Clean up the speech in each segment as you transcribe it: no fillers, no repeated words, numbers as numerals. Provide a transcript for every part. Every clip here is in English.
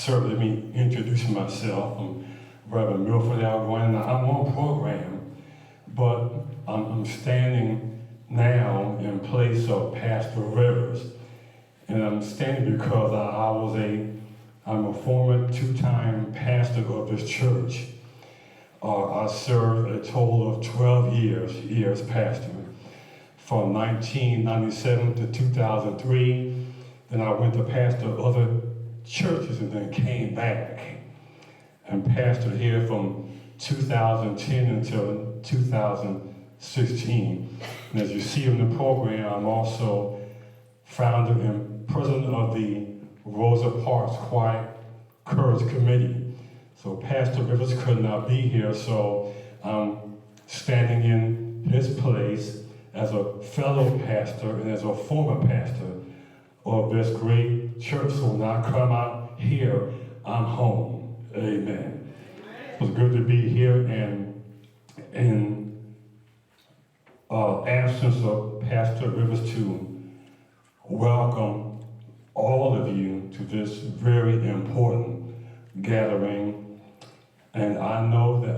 Sir, let me introduce myself. I'm Reverend Milford L. Griner. I'm on program, but I'm standing now in place of Pastor Rivers. And I'm standing because I'm a former two-time pastor of this church. I served a total of 12 years pastoring, from 1997 to 2003. Then I went to pastor other churches and then came back and pastored here from 2010 until 2016. And as you see in the program, I'm also founder and president of the Rosa Parks Quiet Courage Committee. So Pastor Rivers could not be here, so I'm standing in his place as a fellow pastor and as a former pastor of this great church. So when I come out here, I'm home. Amen. It was good to be here, and in absence of Pastor Rivers, to welcome all of you to this very important gathering. And I know that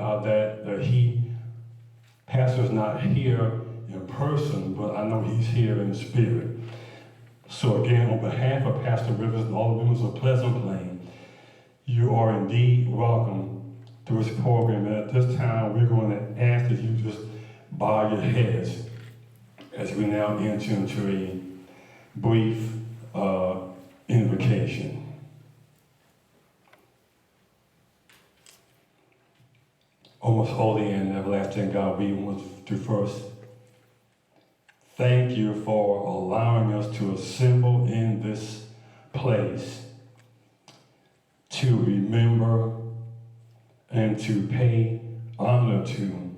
Pastor's not here in person, but I know he's here in spirit. So again, on behalf of Pastor Rivers and all the members of Pleasant Plain, you are indeed welcome to this program. And at this time, we're going to ask that you just bow your heads as we now enter into a brief invocation. O most holy and everlasting God, we want to first thank you for allowing us to assemble in this place to remember and to pay honor to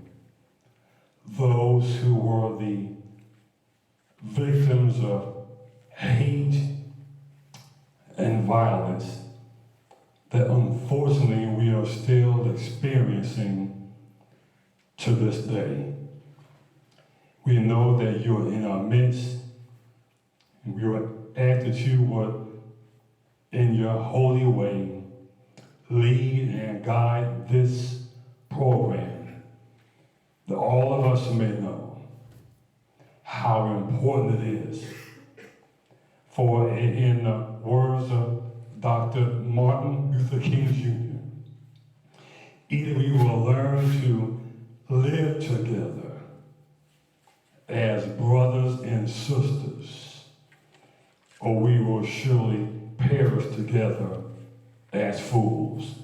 those who were the victims of hate and violence that unfortunately we are still experiencing to this day. We know that you're in our midst, and we would ask that you would, in your holy way, lead and guide this program, that all of us may know how important it is. For in the words of Dr. Martin Luther King Jr., either we will learn to live together as brothers and sisters, or we will surely perish together as fools.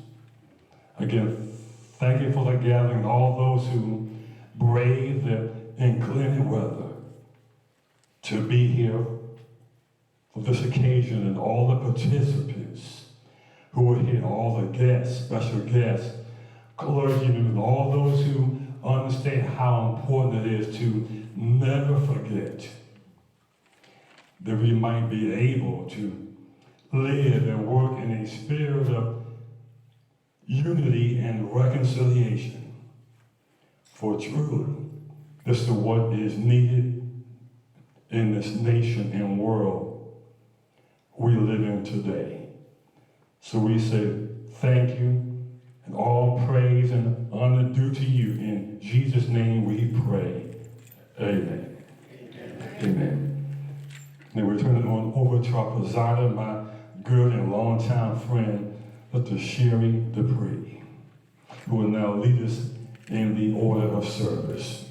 Again, thank you for the gathering, all those who braved the inclement weather to be here for this occasion, and all the participants who were here, all the guests, special guests, clergymen, and all those who understand how important it is to never forget that we might be able to live and work in a spirit of unity and reconciliation. For truly, this is what is needed in this nation and world we live in today. So we say thank you, and all praise and honor due to you. In Jesus' name we pray. Amen. Amen. Amen. Now we're turning on over to our presider, my good and longtime friend, Dr. Sherrod DuPree, who will now lead us in the order of service.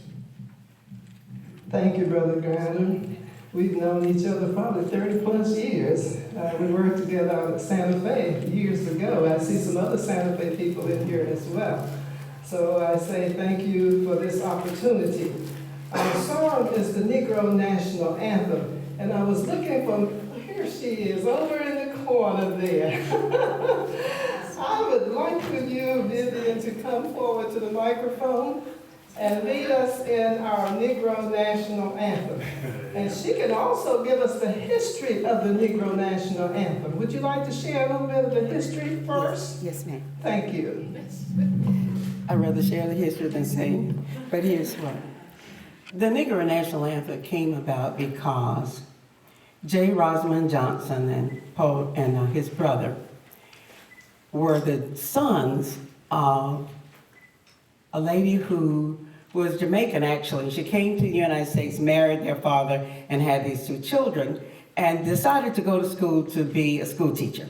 Thank you, Brother Griner. We've known each other probably 30 plus years. We worked together out at Santa Fe years ago. I see some other Santa Fe people in here as well. So I say thank you for this opportunity. Our song is the Negro National Anthem. And I was looking for, here she is, over in the corner there. I would like for you, Vivian, to come forward to the microphone and lead us in our Negro National Anthem. And she can also give us the history of the Negro National Anthem. Would you like to share a little bit of the history first? Yes, ma'am. Thank you. I'd rather share the history than sing, but here's what. The Negro National Anthem came about because J. Rosamond Johnson and his brother were the sons of a lady who was Jamaican, actually. She came to the United States, married their father, and had these two children, and decided to go to school to be a school teacher,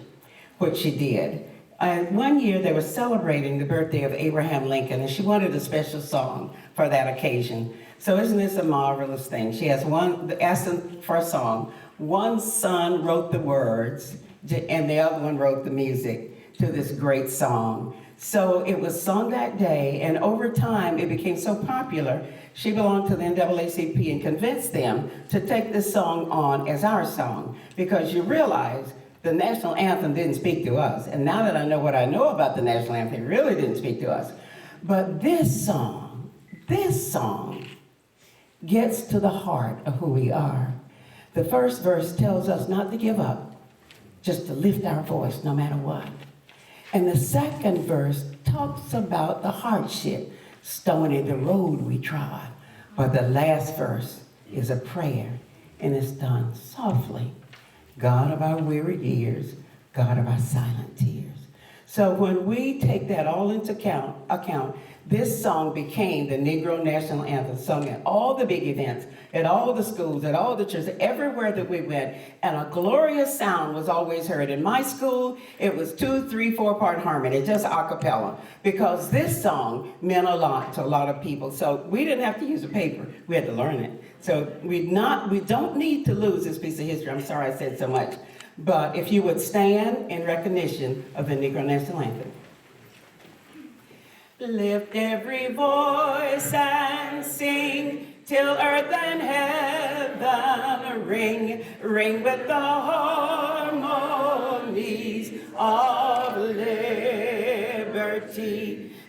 which she did. And one year they were celebrating the birthday of Abraham Lincoln, and she wanted a special song for that occasion. So isn't this a marvelous thing? She has asked them for a song. One son wrote the words, and the other one wrote the music to this great song. So it was sung that day, and over time it became so popular, she belonged to the NAACP and convinced them to take this song on as our song, because you realize the national anthem didn't speak to us. And now that I know what I know about the national anthem, it really didn't speak to us. But this song gets to the heart of who we are. The first verse tells us not to give up, just to lift our voice no matter what. And the second verse talks about the hardship, stony the road we trod. But the last verse is a prayer, and it's done softly. God of our weary years, God of our silent tears. So when we take that all into account, this song became the Negro National Anthem, sung at all the big events, at all the schools, at all the churches, everywhere that we went, and a glorious sound was always heard. In my school, it was 2, 3, 4-part harmony, just a cappella, because this song meant a lot to a lot of people. So we didn't have to use a paper, we had to learn it. So we don't need to lose this piece of history. I'm sorry I said so much. But if you would stand in recognition of the Negro National Anthem. Lift every voice and sing till earth and heaven ring, ring with the harmonies of liberty.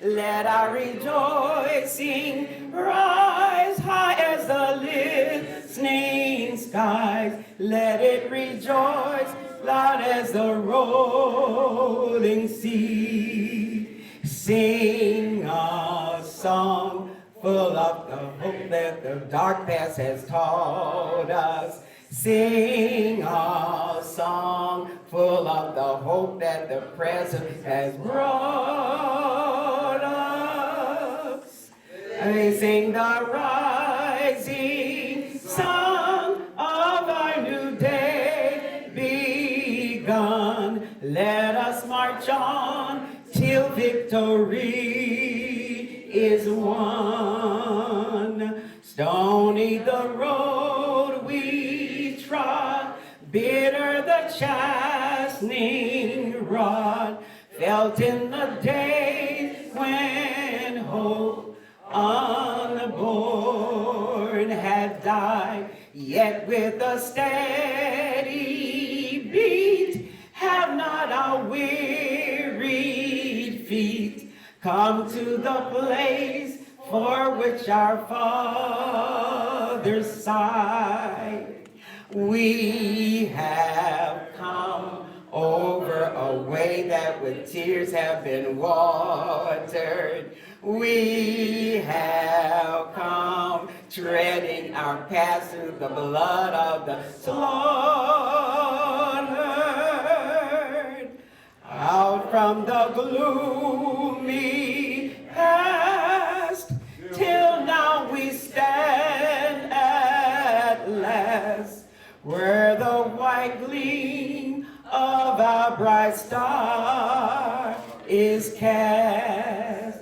Let our rejoicing rise high as the listening skies. Let it rejoice loud as the rolling sea. Sing a song full of the hope that the dark past has taught us. Sing a song full of the hope that the present has brought us. We sing the rising sun of our new day begun. Let us march on till victory is won. Stony the road we trod, bitter the chastening rod, felt in the days when hope unborn had died, yet with a steady beat have not our wearied feet come to the place for which our fathers sighed. We have come over a way that with tears have been watered. We have come treading our path through the blood of the slaughtered. Out from the gloomy past, till now we stand at last, where the white gleam of our bright star is cast.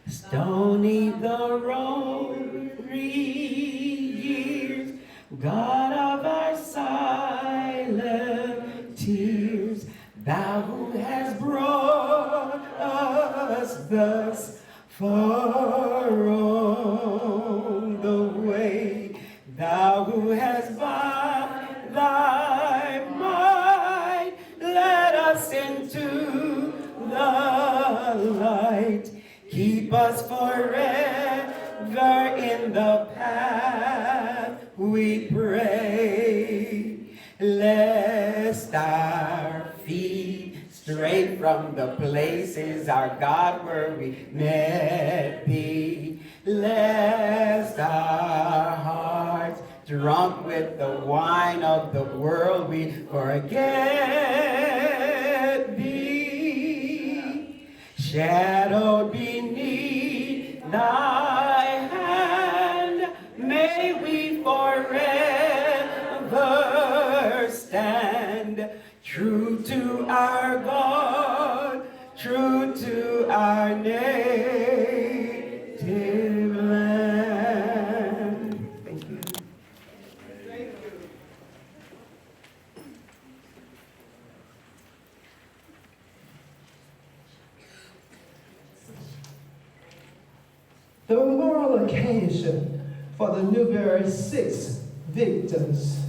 Stony the road 3 years, God of our silent tears, thou who hast brought us thus far on the way, thou who hast by thy might led us into the light. Keep us forever in the path we pray, lest our feet stray from the places our God where we met thee, lest our hearts drunk with the wine of the world we forget thee. shadowed beneath thy hand, may we forever stand true to our God, true to our native land. Thank you. Thank you. The memorial occasion for the Newberry Six victims.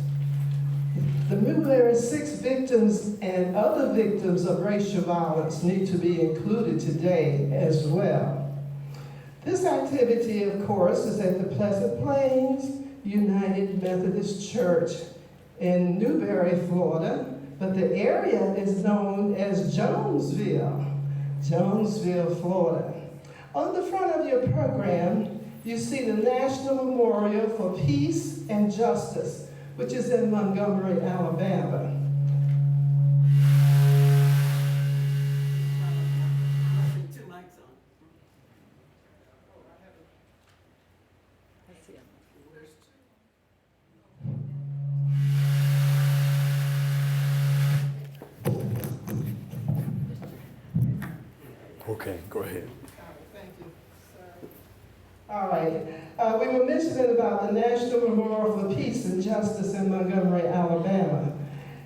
The Newberry Six victims and other victims of racial violence need to be included today as well. This activity, of course, is at the Pleasant Plains United Methodist Church in Newberry, Florida, but the area is known as Jonesville, Florida. On the front of your program, you see the National Memorial for Peace and Justice, which is in Montgomery, Alabama. Okay, go ahead. Thank you, sir. All right. We were mentioning about the National Memorial for Peace and Justice in Montgomery, Alabama.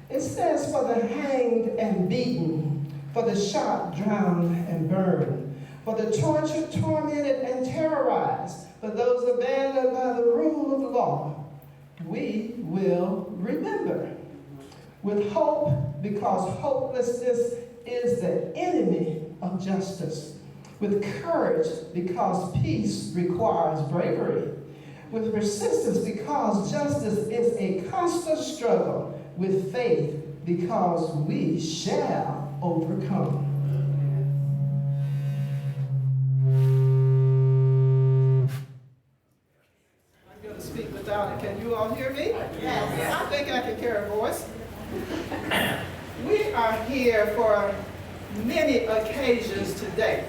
It stands for the hanged and beaten, for the shot, drowned, and burned, for the tortured, tormented, and terrorized, for those abandoned by the rule of law. We will remember. With hope, because hopelessness is the enemy of justice. With courage, because peace requires bravery. With persistence, because justice is a constant struggle. With faith, because we shall overcome. I'm going to speak without it. Can you all hear me? Yes. I think I can carry a voice. We are here for many occasions today.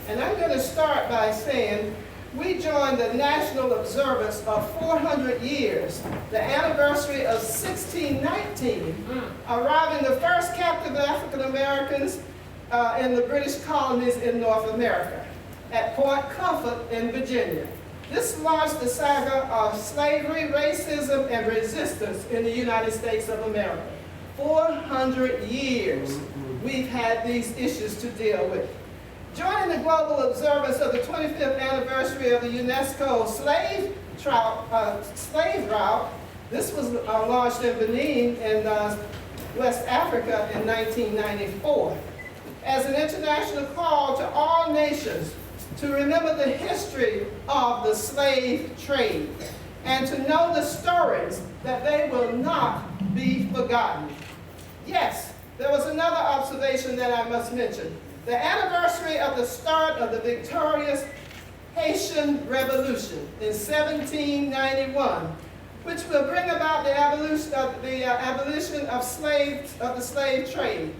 And I'm going to start by saying we joined the national observance of 400 years, the anniversary of 1619, arriving the first captive African Americans in the British colonies in North America, at Point Comfort in Virginia. This launched the saga of slavery, racism, and resistance in the United States of America. 400 years we've had these issues to deal with. Joining the global observance of the 25th anniversary of the UNESCO slave route, this was launched in Benin in West Africa in 1994, as an international call to all nations to remember the history of the slave trade and to know the stories that they will not be forgotten. Yes, there was another observation that I must mention. The anniversary of the start of the victorious Haitian Revolution in 1791, which will bring about the abolition of the slave trade.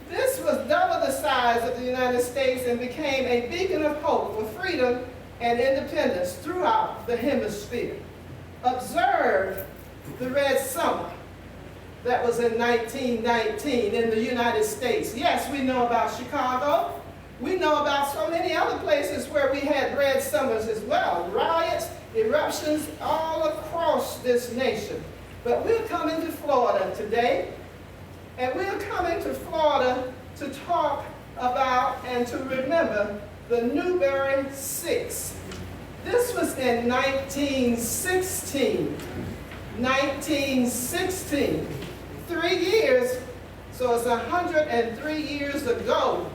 This was double the size of the United States and became a beacon of hope for freedom and independence throughout the hemisphere. Observe the Red Summer that was in 1919 in the United States. Yes, we know about Chicago. We know about so many other places where we had Red Summers as well. Riots, eruptions all across this nation. But we're coming to Florida today, and we're coming to Florida to talk about and to remember the Newberry Six. This was in 1916. 1916. 3 years, so it's 103 years ago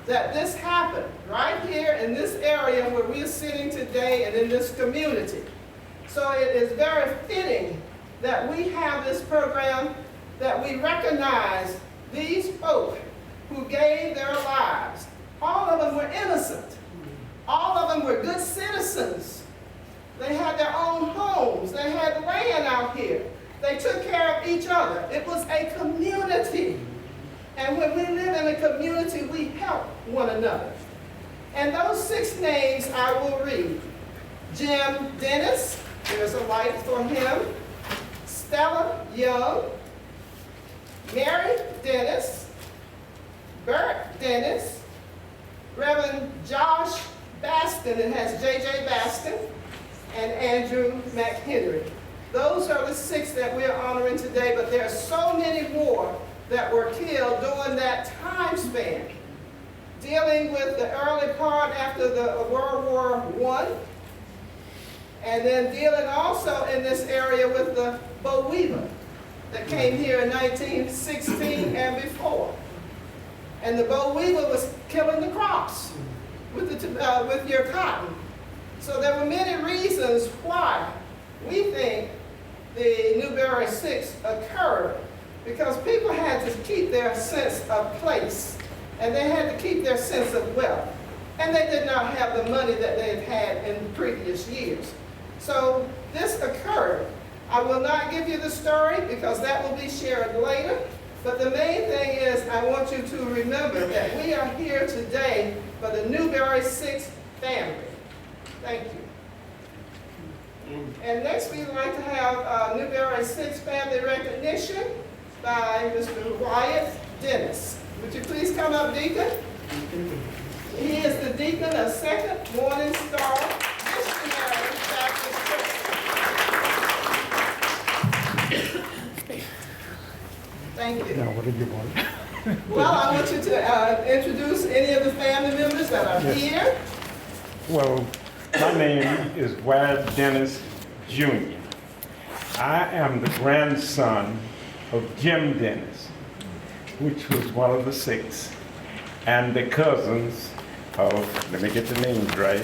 that this happened, right here in this area where we're sitting today and in this community. So it is very fitting that we have this program, that we recognize these folk who gave their lives. All of them were innocent. All of them were good citizens. They had their own homes. They had land out here. They took care of each other. It was a community. And when we live in a community, we help one another. And those 6 names I will read. Jim Dennis, there's a light for him. Stella Young, Mary Dennis, Bert Dennis, Reverend Josh Baston, it has J.J. Baston, and Andrew McHenry. Those are the 6 that we're honoring today, but there are so many more that were killed during that time span, dealing with the early part after the World War I, and then dealing also in this area with the boll weevil that came here in 1916 and before. And the boll weevil was killing the crops with your cotton. So there were many reasons why we think the Newberry Six occurred, because people had to keep their sense of place, and they had to keep their sense of wealth. And they did not have the money that they had in previous years. So this occurred. I will not give you the story because that will be shared later. But the main thing is I want you to remember that we are here today for the Newberry Six family. Thank you. And next we'd like to have Newberry Six family recognition by Mr. Wyard Dennis. Would you please come up, Deacon? He is the Deacon of Second Morning Star Missionary Baptist Church. Thank you. Now, what did you want? Well, I want you to introduce any of the family members that are here. Well, my name is Wyard Dennis, Jr. I am the grandson of Jim Dennis, which was one of the 6, and the cousins of, let me get the names right,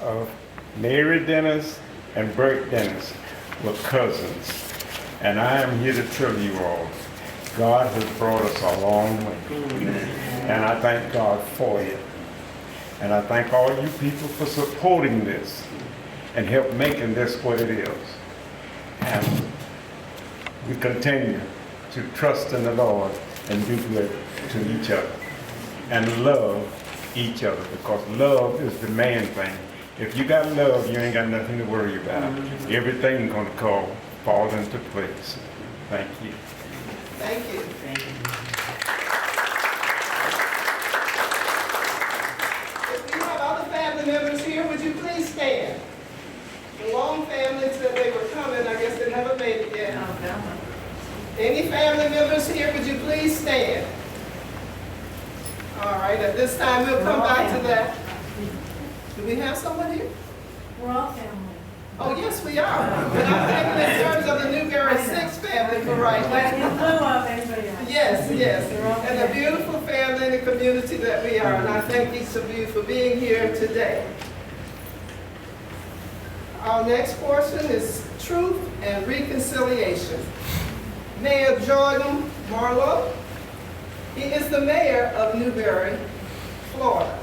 of Mary Dennis and Bert Dennis were cousins. And I am here to tell you all, God has brought us a long way. And I thank God for it. And I thank all you people for supporting this and help making this what it is. And we continue to trust in the Lord and do good to each other and love each other, because love is the main thing. If you got love, you ain't got nothing to worry about. Everything's gonna fall into place. Thank you. Thank you. If we have other family members here, would you please stand? The Long family said they were coming. I guess they never made it yet. Any family members here, would you please stand? All right, at this time, we'll come back to that. Do we have someone here? We're all family. Oh, yes, we are. But I'm thinking in terms of the Newberry Six family for right But in now. lieu of everybody else. Yes, yes. And the beautiful family and the community that we are. And I thank each of you for being here today. Our next portion is Truth and Reconciliation. Mayor Jordan Marlowe. He is the mayor of Newberry, Florida.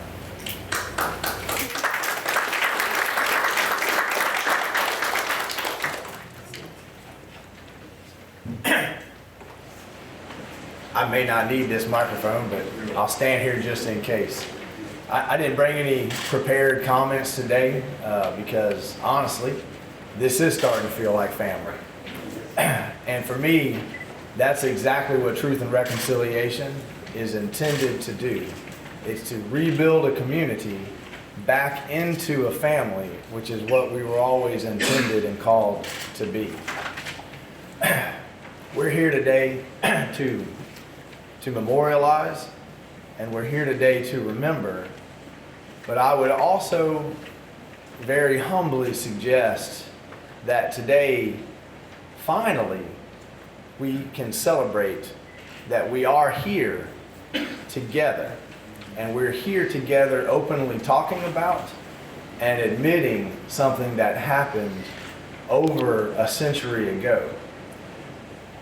I may not need this microphone, but I'll stand here just in case. I didn't bring any prepared comments today because honestly, this is starting to feel like family. And for me, that's exactly what Truth and Reconciliation is intended to do. It's to rebuild a community back into a family, which is what we were always intended and called to be. We're here today to memorialize, and we're here today to remember, but I would also very humbly suggest that today, finally, we can celebrate that we are here together, and we're here together openly talking about and admitting something that happened over a century ago.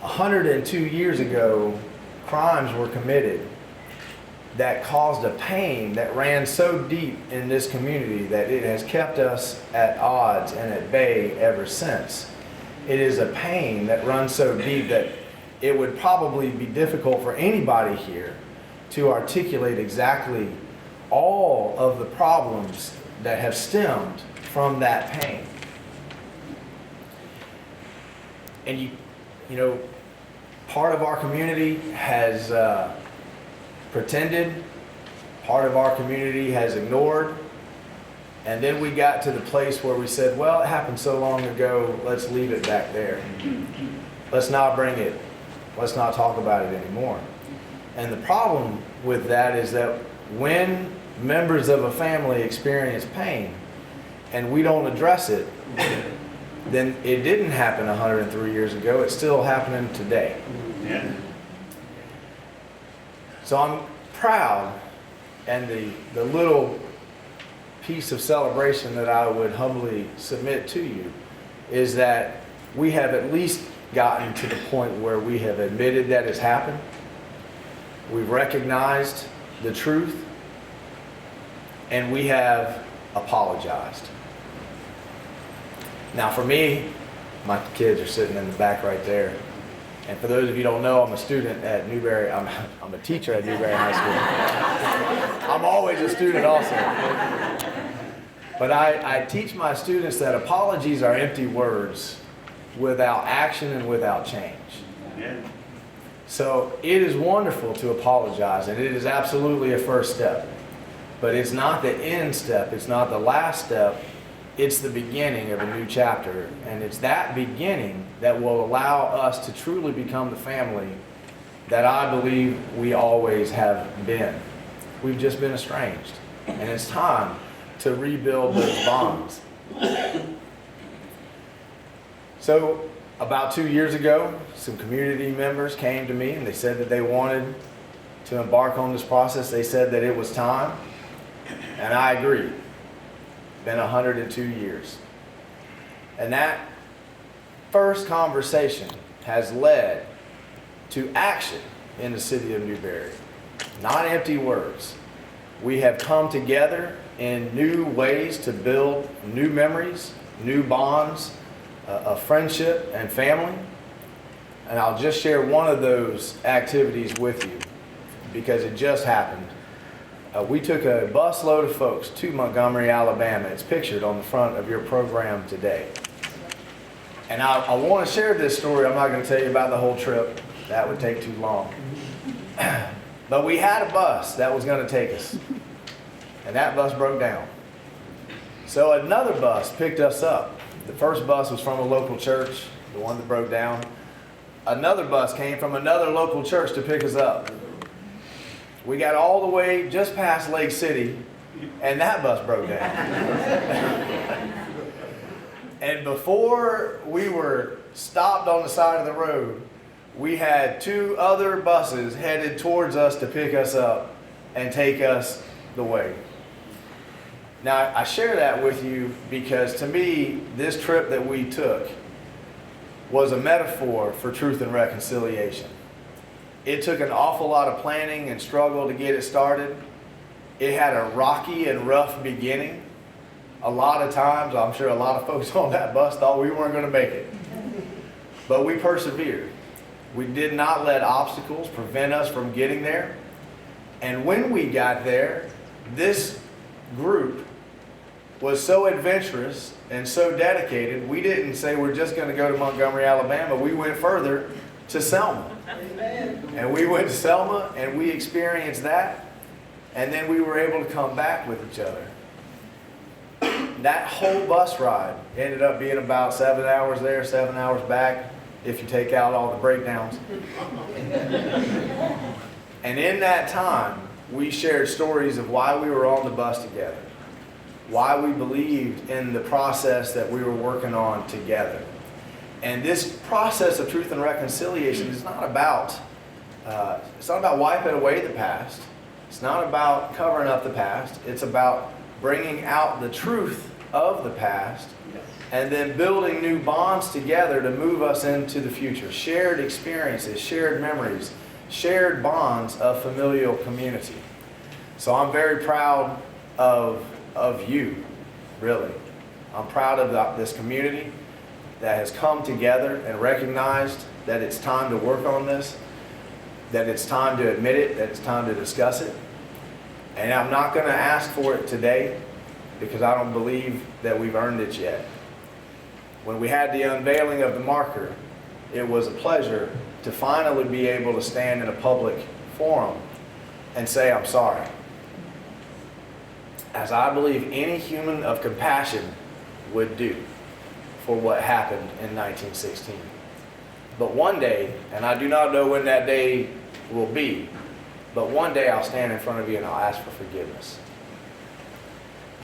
102 years ago, crimes were committed that caused a pain that ran so deep in this community that it has kept us at odds and at bay ever since. It is a pain that runs so deep that it would probably be difficult for anybody here to articulate exactly all of the problems that have stemmed from that pain. And you know, part of our community has pretended, part of our community has ignored, and then we got to the place where we said, well, it happened so long ago, let's leave it back there. Let's not bring it, let's not talk about it anymore. And the problem with that is that when members of a family experience pain and we don't address it, then it didn't happen 103 years ago, it's still happening today. Yeah. So I'm proud, and the little piece of celebration that I would humbly submit to you is that we have at least gotten to the point where we have admitted that it's happened. We've recognized the truth, and we have apologized. Now for me, my kids are sitting in the back right there. And for those of you who don't know, I'm a student at Newberry. I'm a teacher at Newberry High School. I'm always a student also. But I teach my students that apologies are empty words without action and without change. Yeah. So it is wonderful to apologize, and it is absolutely a first step. But it's not the end step. It's not the last step. It's the beginning of a new chapter, and it's that beginning that will allow us to truly become the family that I believe we always have been. We've just been estranged, and it's time to rebuild those bonds. So about 2 years ago, some community members came to me and they said that they wanted to embark on this process. They said that it was time, and I agreed. Been 102 years. And that first conversation has led to action in the city of Newberry. Not empty words. We have come together in new ways to build new memories, new bonds of friendship and family. And I'll just share one of those activities with you because it just happened. We took a busload of folks to Montgomery, Alabama. It's pictured on the front of your program today. And I want to share this story. I'm not going to tell you about the whole trip. That would take too long. But we had a bus that was going to take us. And that bus broke down. So another bus picked us up. The first bus was from a local church, the one that broke down. Another bus came from another local church to pick us up. We got all the way just past Lake City, and that bus broke down. And before we were stopped on the side of the road, we had two other buses headed towards us to pick us up and take us the way. Now, I share that with you because to me, this trip that we took was a metaphor for truth and reconciliation. It took an awful lot of planning and struggle to get it started. It had a rocky and rough beginning. A lot of times, I'm sure a lot of folks on that bus thought we weren't going to make it. But we persevered. We did not let obstacles prevent us from getting there. And when we got there, this group was so adventurous and so dedicated, we didn't say we're just going to go to Montgomery, Alabama. We went further to Selma. And we went to Selma and we experienced that. And then we were able to come back with each other. That whole bus ride ended up being about 7 hours there, 7 hours back, if you take out all the breakdowns. And in that time, we shared stories of why we were on the bus together, why we believed in the process that we were working on together. And this process of truth and reconciliation is not about wiping away the past. It's not about covering up the past. It's about bringing out the truth of the past and then building new bonds together to move us into the future. Shared experiences, shared memories, shared bonds of familial community. So I'm very proud of you, really. I'm proud of this community that has come together and recognized that it's time to work on this, that it's time to admit it, that it's time to discuss it. And I'm not going to ask for it today because I don't believe that we've earned it yet. When we had the unveiling of the marker, it was a pleasure to finally be able to stand in a public forum and say, I'm sorry. As I believe any human of compassion would do for what happened in 1916. But one day, and I do not know when that day will be, but one day I'll stand in front of you and I'll ask for forgiveness.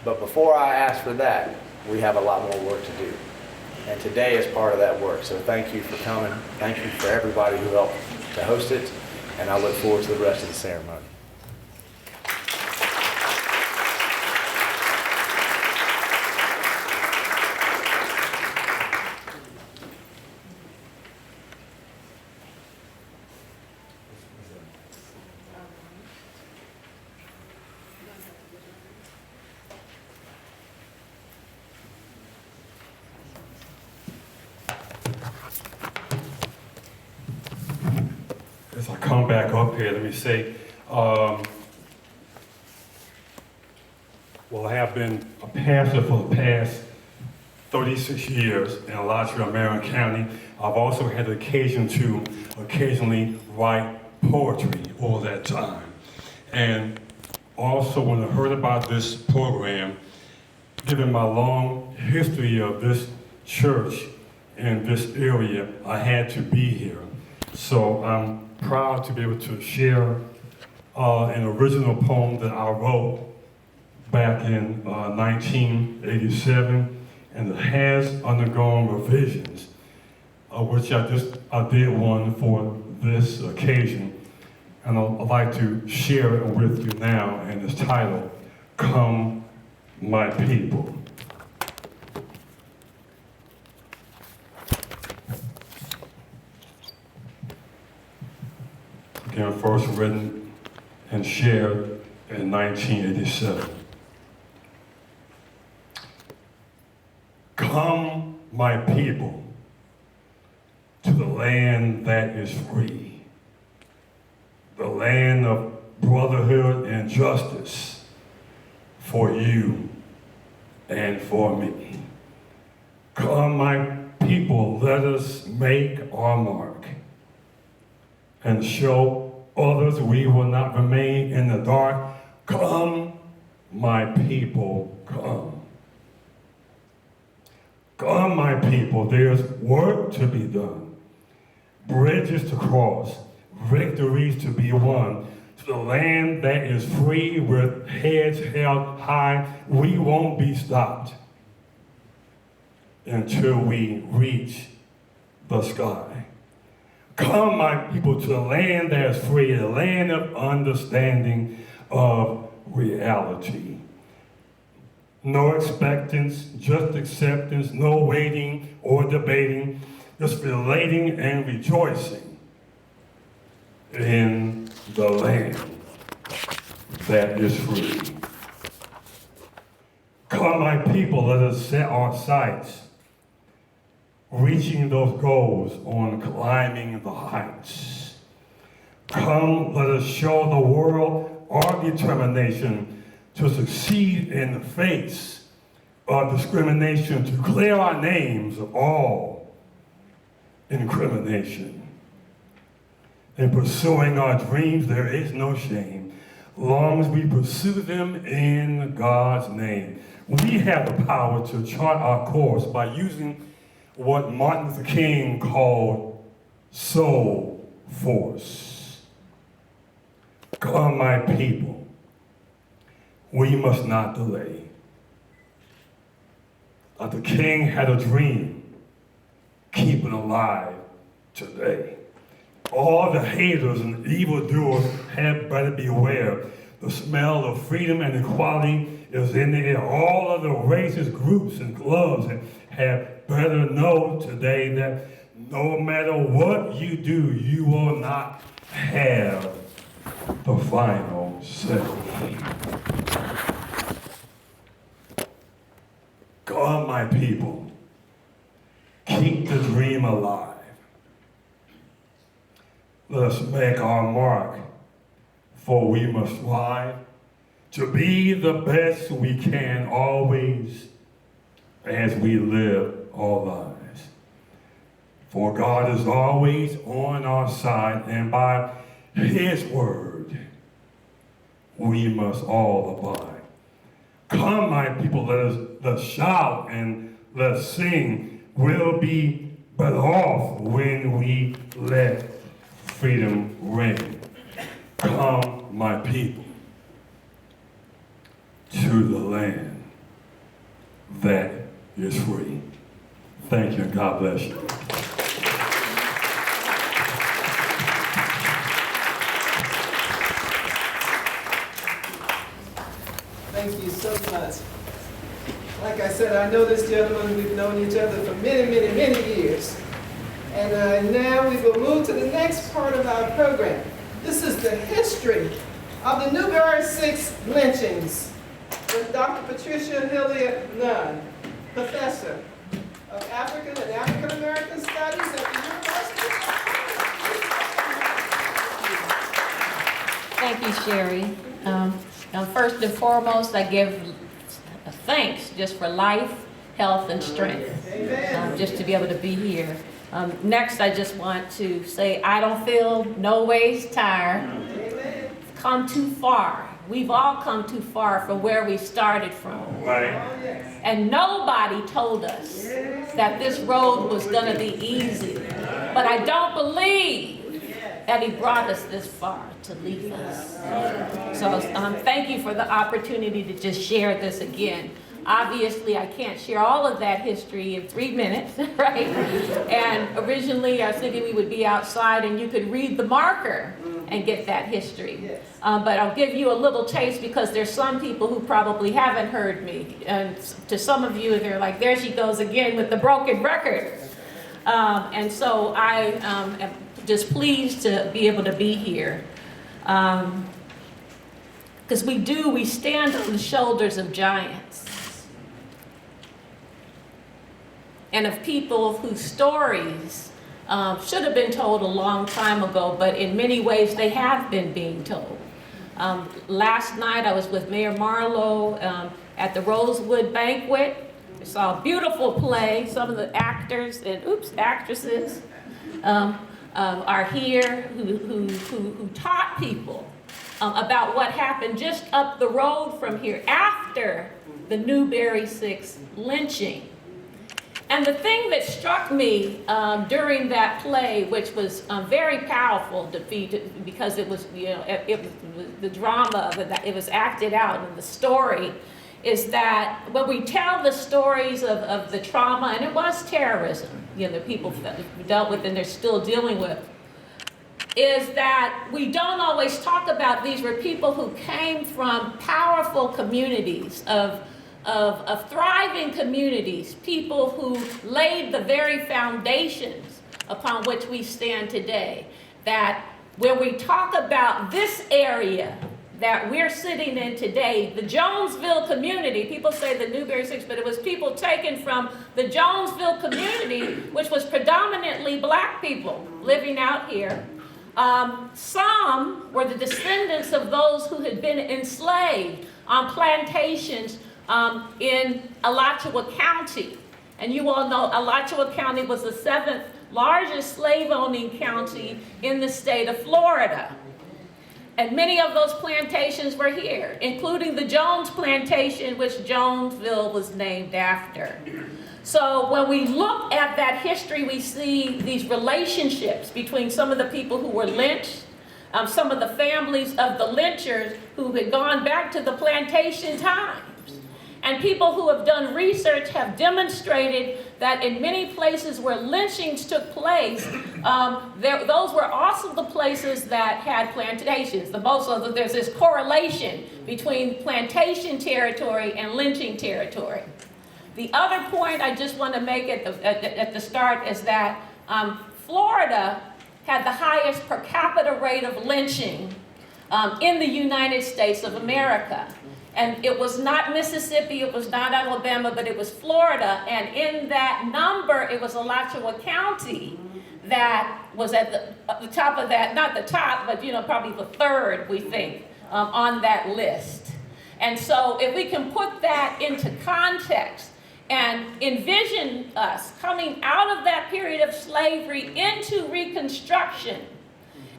But before I ask for that, we have a lot more work to do. And today is part of that work. So thank you for coming. Thank you for everybody who helped to host it. And I look forward to the rest of the ceremony. As I come back up here, let me say, well, I have been a pastor for the past 36 years in Alachua, Marion County. I've also had the occasion to occasionally write poetry all that time. And also when I heard about this program, given my long history of this church in this area, I had to be here. So I'm proud to be able to share an original poem that I wrote back in 1987, and it has undergone revisions, which I did one for this occasion, and I'd like to share it with you now, and it's titled, Come My People. Again, first written and shared in 1987. Come, my people, to the land that is free, the land of brotherhood and justice for you and for me. Come, my people, let us make our mark and show others we will not remain in the dark. Come, my people, come. Come, my people, there's work to be done, bridges to cross, victories to be won. To the land that is free with heads held high, we won't be stopped until we reach the sky. Come, my people, to the land that is free, the land of understanding of reality. No expectance, just acceptance, no waiting or debating, just relating and rejoicing in the land that is free. Come, my people, let us set our sights, reaching those goals on climbing the heights. Come, let us show the world our determination to succeed in the face of discrimination, to clear our names of all incrimination. In pursuing our dreams, there is no shame, long as we pursue them in God's name. We have the power to chart our course by using what Martin Luther King called soul force. Come, my people, we must not delay. Dr. King had a dream, keep it alive today. All the haters and evildoers had better beware. The smell of freedom and equality is in the air. All of the racist groups and clubs have better know today that no matter what you do, you will not have the final say. Come, my people, keep the dream alive. let us make our mark, for we must strive to be the best we can always as we live our lives. For God is always on our side, and by His word, we must all abide. Come, my people, let's shout and let's sing. We'll be better off when we let freedom ring. Come, my people, to the land that is free. Thank you, and God bless you. Thank you so much. Like I said, I know this gentleman. We've known each other for many, many, many years. And now we will move to the next part of our program. This is the history of the Newberry Six lynchings with Dr. Patricia Hilliard-Nunn, Professor of African and African American Studies at the University of Thank you, Sherry. First and foremost, I give thanks just for life, health, and strength, just to be able to be here. Next, I just want to say I don't feel no ways tired. Amen. Come too far. We've all come too far from where we started from. Right. Oh, yes. And nobody told us that this road was going to be easy. But I don't believe that He brought us this far to leave us. So thank you for the opportunity to just share this again. Obviously, I can't share all of that history in 3 minutes, right? And originally, I was thinking we would be outside and you could read the marker and get that history. But I'll give you a little taste because there's some people who probably haven't heard me. And to some of you, they're like, there she goes again with the broken record. And so I am just pleased to be able to be here. Because we stand on the shoulders of giants. And of people whose stories should have been told a long time ago, but in many ways they have been being told. Last night I was with Mayor Marlowe at the Rosewood banquet. I saw a beautiful play. Some of the actors and actresses are here who taught people about what happened just up the road from here after the Newberry Six lynching. And the thing that struck me during that play, which was very powerful because it was, it was the drama of it, it was acted out in the story, is that when we tell the stories of the trauma, and it was terrorism, the people dealt with and they're still dealing with, is that we don't always talk about these were people who came from powerful communities of thriving communities, people who laid the very foundations upon which we stand today. That when we talk about this area that we're sitting in today, the Jonesville community, people say the Newberry Six, but it was people taken from the Jonesville community, which was predominantly black people living out here. Some were the descendants of those who had been enslaved on plantations in Alachua County. And you all know Alachua County was the 7th largest slave-owning county in the state of Florida. And many of those plantations were here, including the Jones plantation, which Jonesville was named after. So when we look at that history, we see these relationships between some of the people who were lynched, some of the families of the lynchers who had gone back to the plantation times. And people who have done research have demonstrated that in many places where lynchings took place, those were also the places that had plantations. There's this correlation between plantation territory and lynching territory. The other point I just want to make at the start is that Florida had the highest per capita rate of lynching in the United States of America. And it was not Mississippi, it was not Alabama, but it was Florida. And in that number, it was Alachua County that was at the top of that, not the top, but probably the third, we think, on that list. And so if we can put that into context and envision us coming out of that period of slavery into Reconstruction,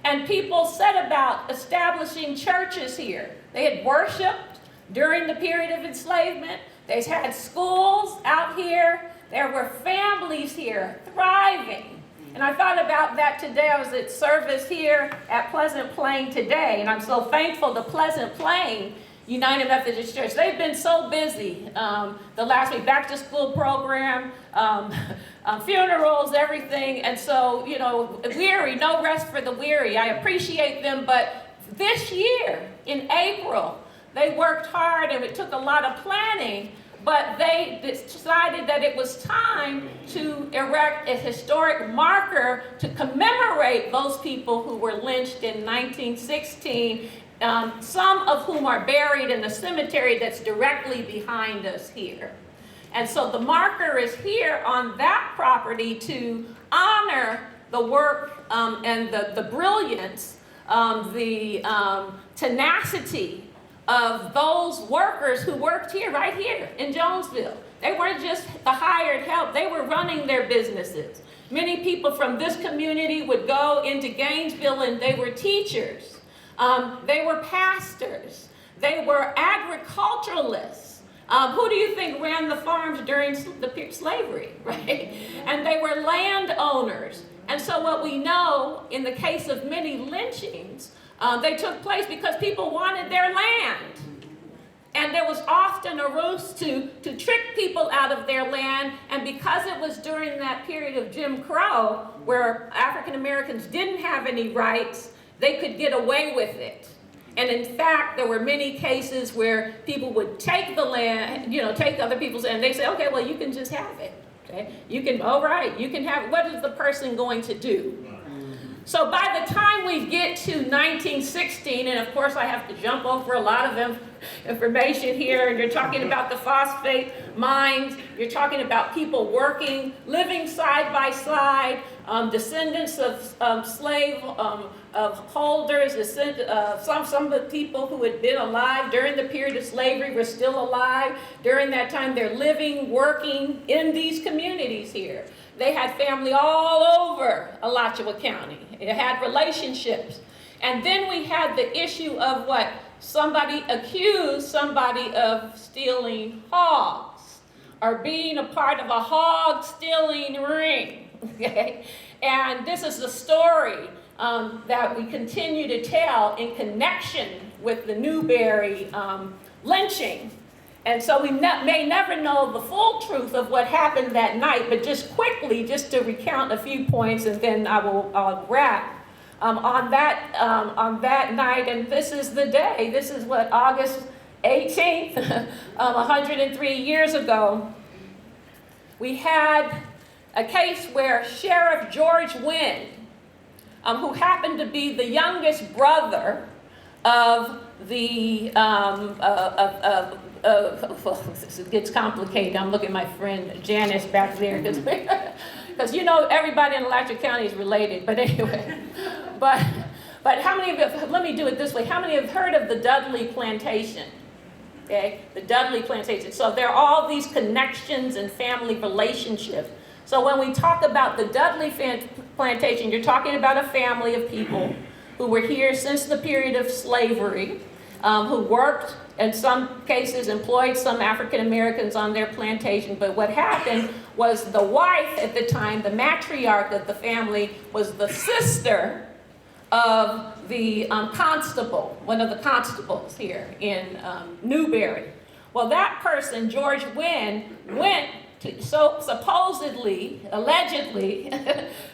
and people set about establishing churches here. They had worshiped during the period of enslavement. They had schools out here. There were families here thriving. And I thought about that today. I was at service here at Pleasant Plain today, and I'm so thankful to Pleasant Plain United Methodist Church. They've been so busy the last week, back to school program, funerals, everything. And so, weary, no rest for the weary. I appreciate them, but this year in April, they worked hard and it took a lot of planning, but they decided that it was time to erect a historic marker to commemorate those people who were lynched in 1916. Some of whom are buried in the cemetery that's directly behind us here. And so the marker is here on that property to honor the work and the brilliance, the tenacity of those workers who worked here, right here in Jonesville. They weren't just the hired help, they were running their businesses. Many people from this community would go into Gainesville and they were teachers. They were pastors. They were agriculturalists. Who do you think ran the farms during the slavery, right? And they were landowners. And so what we know in the case of many lynchings, they took place because people wanted their land. And there was often a ruse to trick people out of their land. And because it was during that period of Jim Crow, where African Americans didn't have any rights, they could get away with it. And in fact, there were many cases where people would take the land, take other people's land, and they say, okay, well, you can just have it. Okay? You can, all right, you can have it. What is the person going to do? So by the time we get to 1916, and of course I have to jump over a lot of information here, and you're talking about the phosphate mines, you're talking about people working, living side by side, descendants of slave holders, some of the people who had been alive during the period of slavery were still alive. During that time, they're living, working in these communities here. They had family all over Alachua County. It had relationships. And then we had the issue of what? Somebody accused somebody of stealing hogs or being a part of a hog stealing ring. Okay? And this is the story that we continue to tell in connection with the Newberry lynching. And so we may never know the full truth of what happened that night, but just quickly, just to recount a few points, and then I'll wrap on that night. And this is the day. This is what, August 18th, 103 years ago. We had a case where Sheriff George Wynn, who happened to be the youngest brother of the it gets complicated. I'm looking at my friend Janice back there because everybody in Alachua County is related. But anyway, but how many of you? Let me do it this way. How many have heard of the Dudley Plantation? Okay, the Dudley Plantation. So there are all these connections and family relationships. So when we talk about the Dudley Plantation, you're talking about a family of people who were here since the period of slavery, who worked, in some cases employed some African Americans on their plantation. But what happened was the wife at the time, the matriarch of the family, was the sister of the constable, one of the constables here in Newberry. Well, that person, George Wynn, supposedly, allegedly,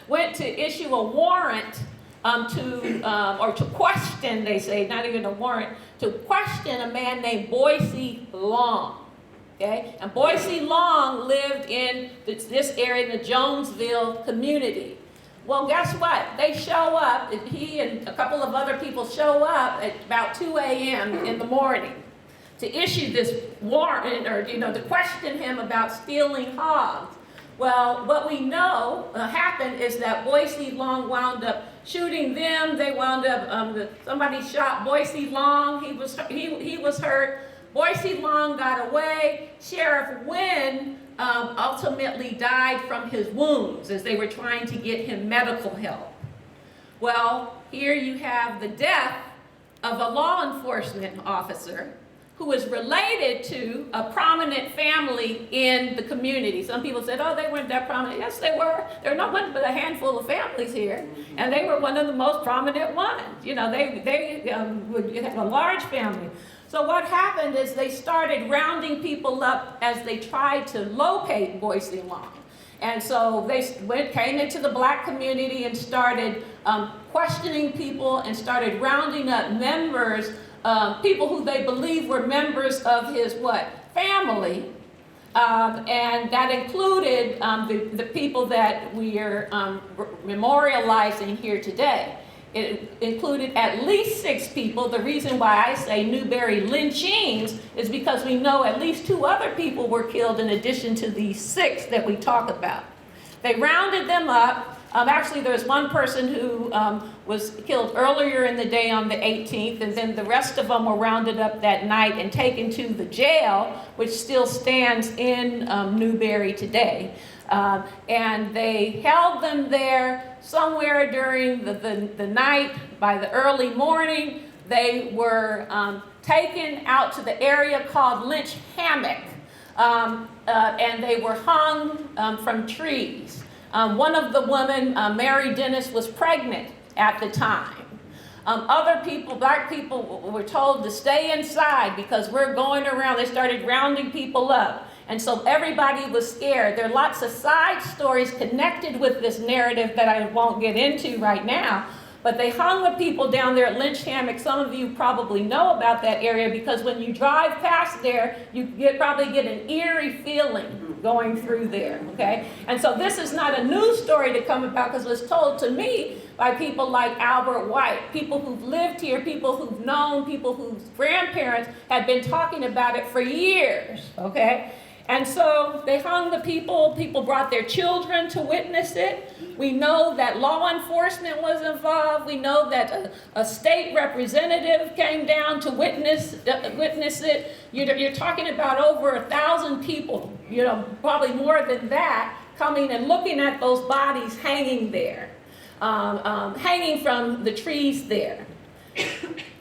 went to issue a warrant to question, they say, not even a warrant, to question a man named Boise Long. Okay? And Boise Long lived in this area, in the Jonesville community. Well, guess what? They show up, and he and a couple of other people show up at about 2 a.m. in the morning to issue this warrant, or to question him about stealing hogs. Well, what we know happened is that Boise Long wound up shooting them. They wound up, somebody shot Boise Long. He was hurt. Boise Long got away. Sheriff Wynn ultimately died from his wounds as they were trying to get him medical help. Well, here you have the death of a law enforcement officer who was related to a prominent family in the community. Some people said, oh, they weren't that prominent. Yes, they were. There are not one but a handful of families here, and they were one of the most prominent ones. You know, they would have a large family. So what happened is they started rounding people up as they tried to locate Boise Long. And so they came into the black community and started questioning people and started rounding up members, people who they believed were members of his family. And that included the people that we are memorializing here today. It included at least 6 people. The reason why I say Newberry lynchings is because we know at least 2 other people were killed in addition to these 6 that we talk about. They rounded them up. Actually, there was one person who was killed earlier in the day on the 18th, and then the rest of them were rounded up that night and taken to the jail, which still stands in Newberry today. And they held them there somewhere during the night. By the early morning, they were taken out to the area called Lynch Hammock, and they were hung from trees. One of the women, Mary Dennis, was pregnant at the time. Other people, black people, were told to stay inside because we're going around. They started rounding people up. And so everybody was scared. There are lots of side stories connected with this narrative that I won't get into right now. But they hung the people down there at Lynch Hammock. Some of you probably know about that area because when you drive past there, you probably get an eerie feeling going through there, okay? And so this is not a news story to come about because it was told to me by people like Albert White, people who've lived here, people who've known, people whose grandparents had been talking about it for years, okay? And so they hung the people. People brought their children to witness it. We know that law enforcement was involved. We know that a state representative came down to witness it. You're talking about over 1,000 people, probably more than that, coming and looking at those bodies hanging there, hanging from the trees there.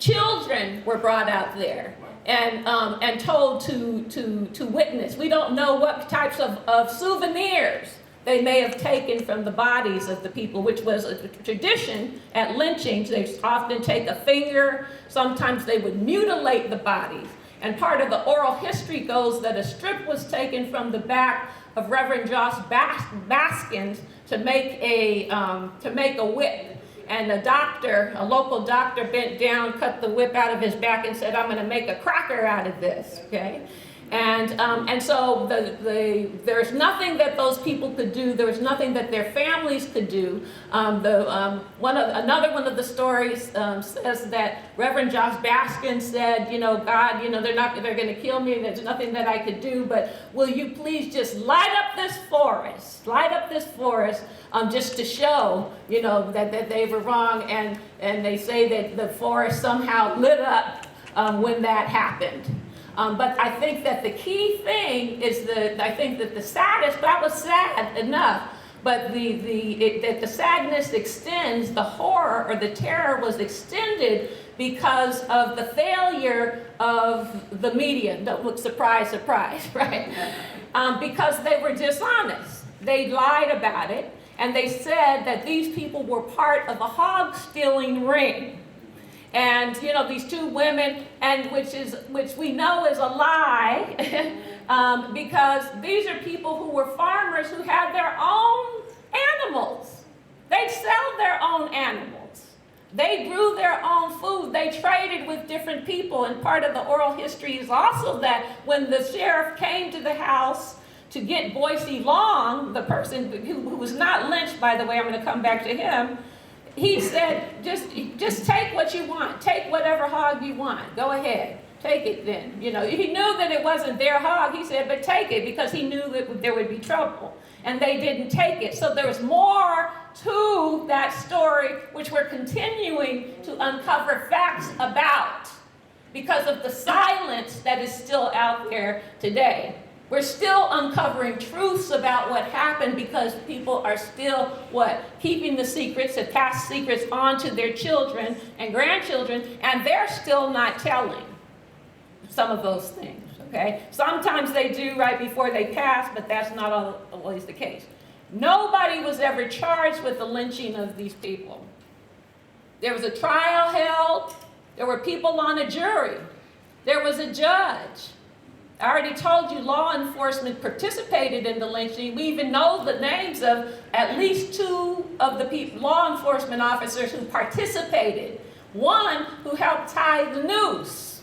Children were brought out there and told to witness. We don't know what types of souvenirs they may have taken from the bodies of the people, which was a tradition at lynchings. They often take a finger. Sometimes they would mutilate the bodies. And part of the oral history goes that a strip was taken from the back of Reverend Josh Baskins to make a whip. And a local doctor bent down, cut the whip out of his back and said, I'm going to make a cracker out of this, okay? And so there's nothing that those people could do. There was nothing that their families could do. Another one of the stories says that Reverend Josh Baskin said, God, they're going to kill me. There's nothing that I could do, but will you please just light up this forest, just to show, that they were wrong. And they say that the forest somehow lit up when that happened. But I think that the key thing is I think that the saddest, that was sad enough, but that the sadness extends, the horror or the terror was extended because of the failure of the media. Don't look, surprise, surprise, right? Because they were dishonest. They lied about it, and they said that these people were part of a hog-stealing ring. And these 2 women, and which we know is a lie, because these are people who were farmers who had their own animals. They sell their own animals. They grew their own food. They traded with different people. And part of the oral history is also that when the sheriff came to the house to get Boise Long, the person who was not lynched, by the way, I'm going to come back to him. He said, just take what you want. Take whatever hog you want. Go ahead. Take it then. He knew that it wasn't their hog. He said, but take it, because he knew that there would be trouble. and they didn't take it. So there's more to that story, which we're continuing to uncover facts about because of the silence that is still out there today. We're still uncovering truths about what happened because people are still, keeping the secrets, the past secrets on to their children and grandchildren, and they're still not telling some of those things, okay? Sometimes they do right before they pass, but that's not always the case. Nobody was ever charged with the lynching of these people. There was a trial held. There were people on a jury. There was a judge. I already told you law enforcement participated in the lynching. We even know the names of at least 2 of the law enforcement officers who participated. One who helped tie the noose.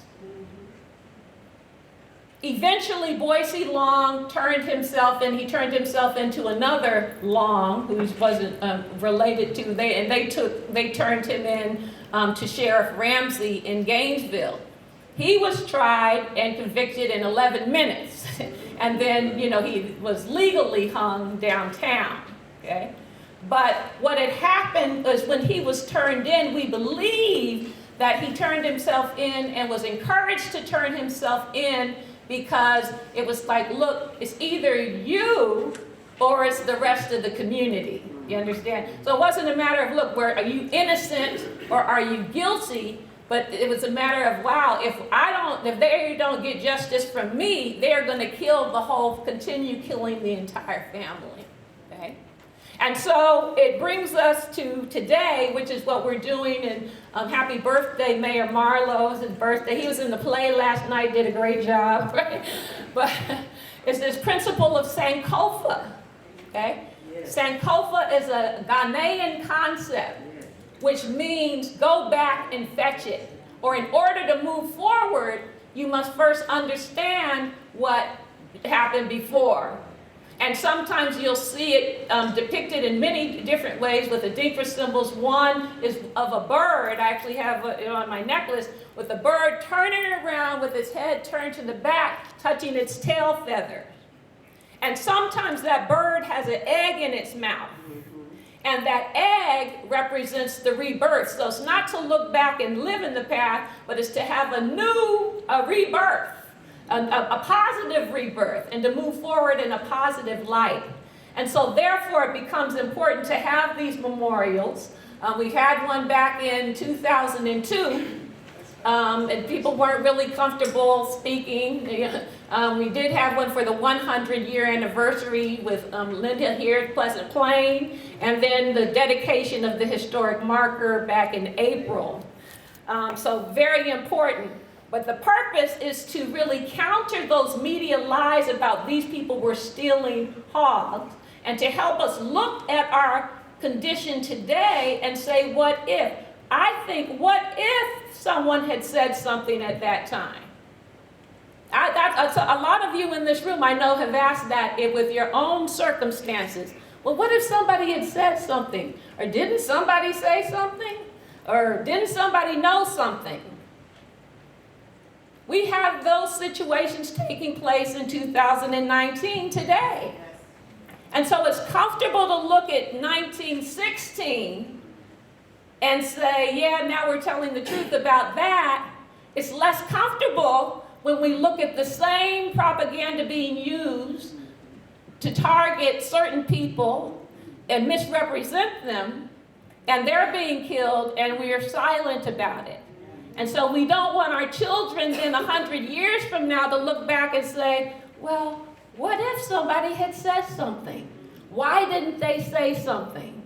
Eventually, Boise Long turned himself into another Long who wasn't related to, they turned him in to Sheriff Ramsey in Gainesville. He was tried and convicted in 11 minutes. And then, he was legally hung downtown, okay? But what had happened was when he was turned in, we believe that he turned himself in and was encouraged to turn himself in because it was like, look, it's either you or it's the rest of the community. You understand? So it wasn't a matter of, look, are you innocent or are you guilty? But it was a matter of, wow, if they don't get justice from me, they're going to continue killing the entire family, okay? And so it brings us to today, which is what we're doing, and happy birthday, Mayor Marlowe, his birthday. He was in the play last night, did a great job, right? But it's this principle of Sankofa, okay? Yes. Sankofa is a Ghanaian concept, which means go back and fetch it. Or in order to move forward, you must first understand what happened before. And sometimes you'll see it depicted in many different ways with the Dinka symbols. One is of a bird. I actually have it on my necklace with a bird turning around with its head turned to the back, touching its tail feather. And sometimes that bird has an egg in its mouth. And that egg represents the rebirth. So it's not to look back and live in the past, but it's to have a new rebirth, a positive rebirth, and to move forward in a positive light. And so therefore it becomes important to have these memorials. We had one back in 2002, and people weren't really comfortable speaking. We did have one for the 100-year anniversary with Linda here at Pleasant Plain, and then the dedication of the historic marker back in April. So very important. But the purpose is to really counter those media lies about these people were stealing hogs, and to help us look at our condition today and say, what if? I think, what if someone had said something at that time? A lot of you in this room, I know, have asked that with your own circumstances. Well, what if somebody had said something? Or didn't somebody say something? Or didn't somebody know something? We have those situations taking place in 2019 today. And so it's comfortable to look at 1916 and say, yeah, now we're telling the truth about that. It's less comfortable when we look at the same propaganda being used to target certain people and misrepresent them, and they're being killed, and we are silent about it. And so we don't want our children then 100 years from now to look back and say, well, what if somebody had said something? Why didn't they say something?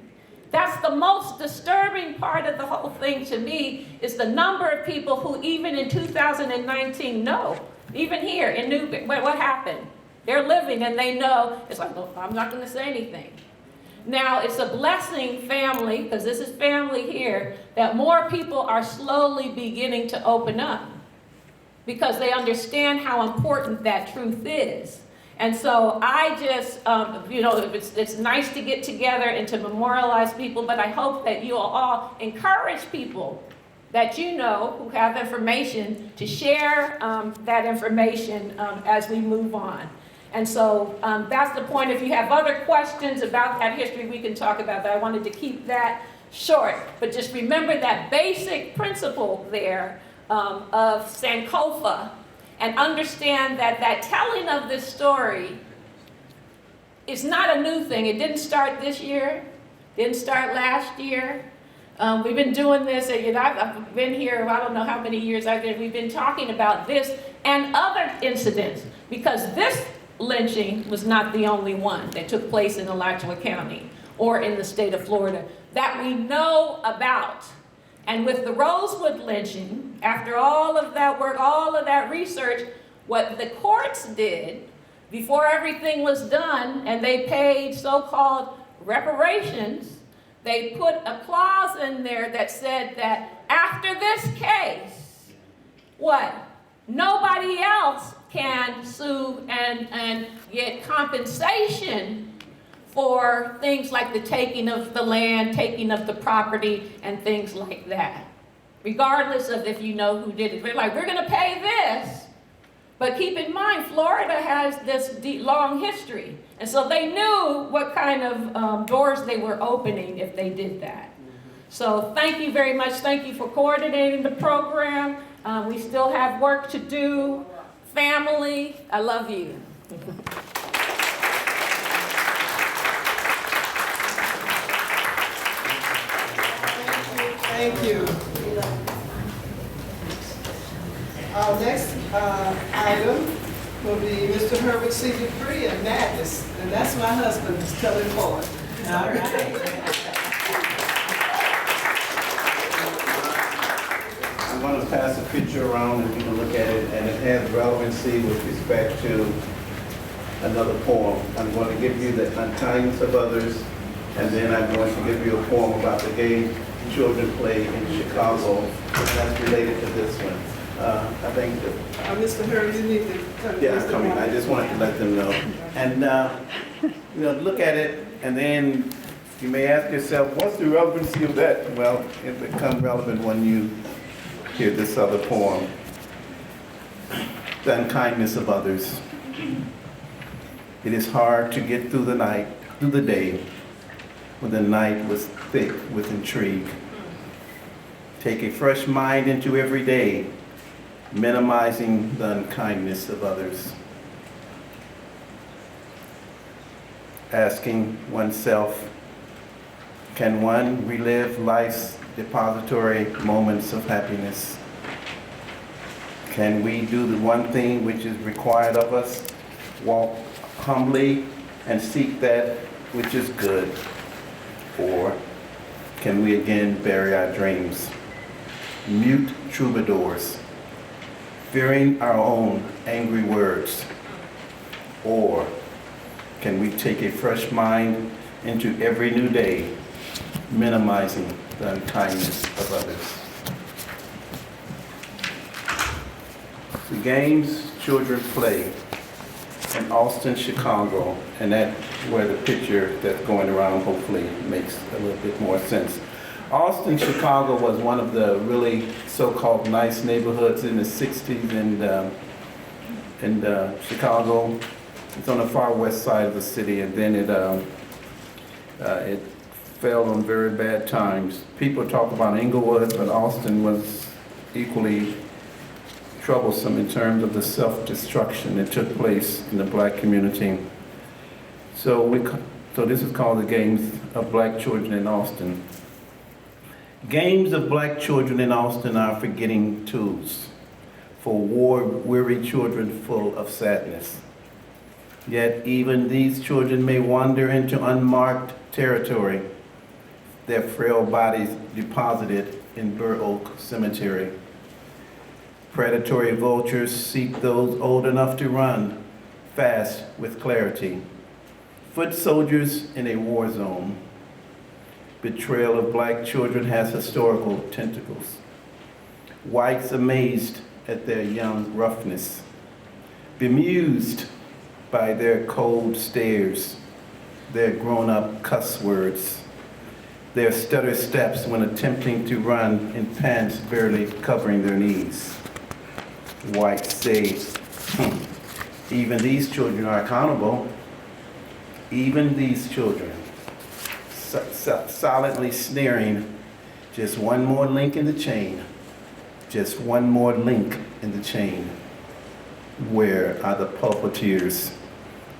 That's the most disturbing part of the whole thing to me, is the number of people who even in 2019 know, even here in Newberry, what happened? They're living and they know. It's like, well, I'm not going to say anything. Now, it's a blessing, family, because this is family here, that more people are slowly beginning to open up because they understand how important that truth is. And so I just, it's nice to get together and to memorialize people, but I hope that you'll all encourage people that you know who have information to share that information as we move on. And so that's the point. If you have other questions about that history, we can talk about that. I wanted to keep that short, but just remember that basic principle there of Sankofa, and understand that that telling of this story is not a new thing. It didn't start this year, didn't start last year. We've been doing this, I've been here, I don't know how many years I've been, we've been talking about this and other incidents, because this lynching was not the only one that took place in Alachua County or in the state of Florida that we know about. And with the Rosewood lynching, after all of that work, all of that research, what the courts did before everything was done and they paid so-called reparations, they put a clause in there that said that after this case, what? Nobody else can sue and get compensation for things like the taking of the land, taking of the property, and things like that. Regardless of if you know who did it. They're like, we're gonna pay this. But keep in mind, Florida has this long history. And so they knew what kind of doors they were opening if they did that. So thank you very much. Thank you for coordinating the program. We still have work to do. Family, I love you. Thank you. Our next item will be Mr. Herbert DuPree and Madness, and that's my husband, Kelly Ford. All right. I'm going to pass a picture around and you can look at it, and it has relevancy with respect to another poem. I'm going to give you the unkindness of others, and then I'm going to give you a poem about the game children play in Chicago, and that's related to this one. I think that... Mr. Herbert, you need to come. Yeah, I'm coming. I just wanted to let them know. And, you know, look at it, and then you may ask yourself, what's the relevancy of that? Well, it becomes relevant when you hear this other poem, The Unkindness of Others. It is hard to get through the day, when the night was thick with intrigue. Take a fresh mind into every day, minimizing the unkindness of others. Asking oneself, can one relive life's depository moments of happiness? Can we do the one thing which is required of us? Walk humbly and seek that which is good? Or can we again bury our dreams? Mute troubadours, fearing our own angry words? Or can we take a fresh mind into every new day, minimizing the unkindness of others? The games children play in Austin, Chicago, and that's where the picture that's going around hopefully makes a little bit more sense. Austin, Chicago was one of the really so-called nice neighborhoods in the 60s in Chicago. It's on the far west side of the city, and then it fell on very bad times. People talk about Inglewood, but Austin was equally troublesome in terms of the self-destruction that took place in the black community. So this is called the Games of Black Children in Austin. Games of black children in Austin are forgetting tools for war-weary children full of sadness. Yet even these children may wander into unmarked territory, their frail bodies deposited in Burr Oak Cemetery. Predatory vultures seek those old enough to run fast with clarity. Foot soldiers in a war zone. Betrayal of black children has historical tentacles. Whites amazed at their young roughness, bemused by their cold stares, their grown-up cuss words, their stutter steps when attempting to run in pants barely covering their knees. Whites say, Even these children are accountable. Even these children, solidly sneering, just one more link in the chain, just one more link in the chain. Where are the pulpiteers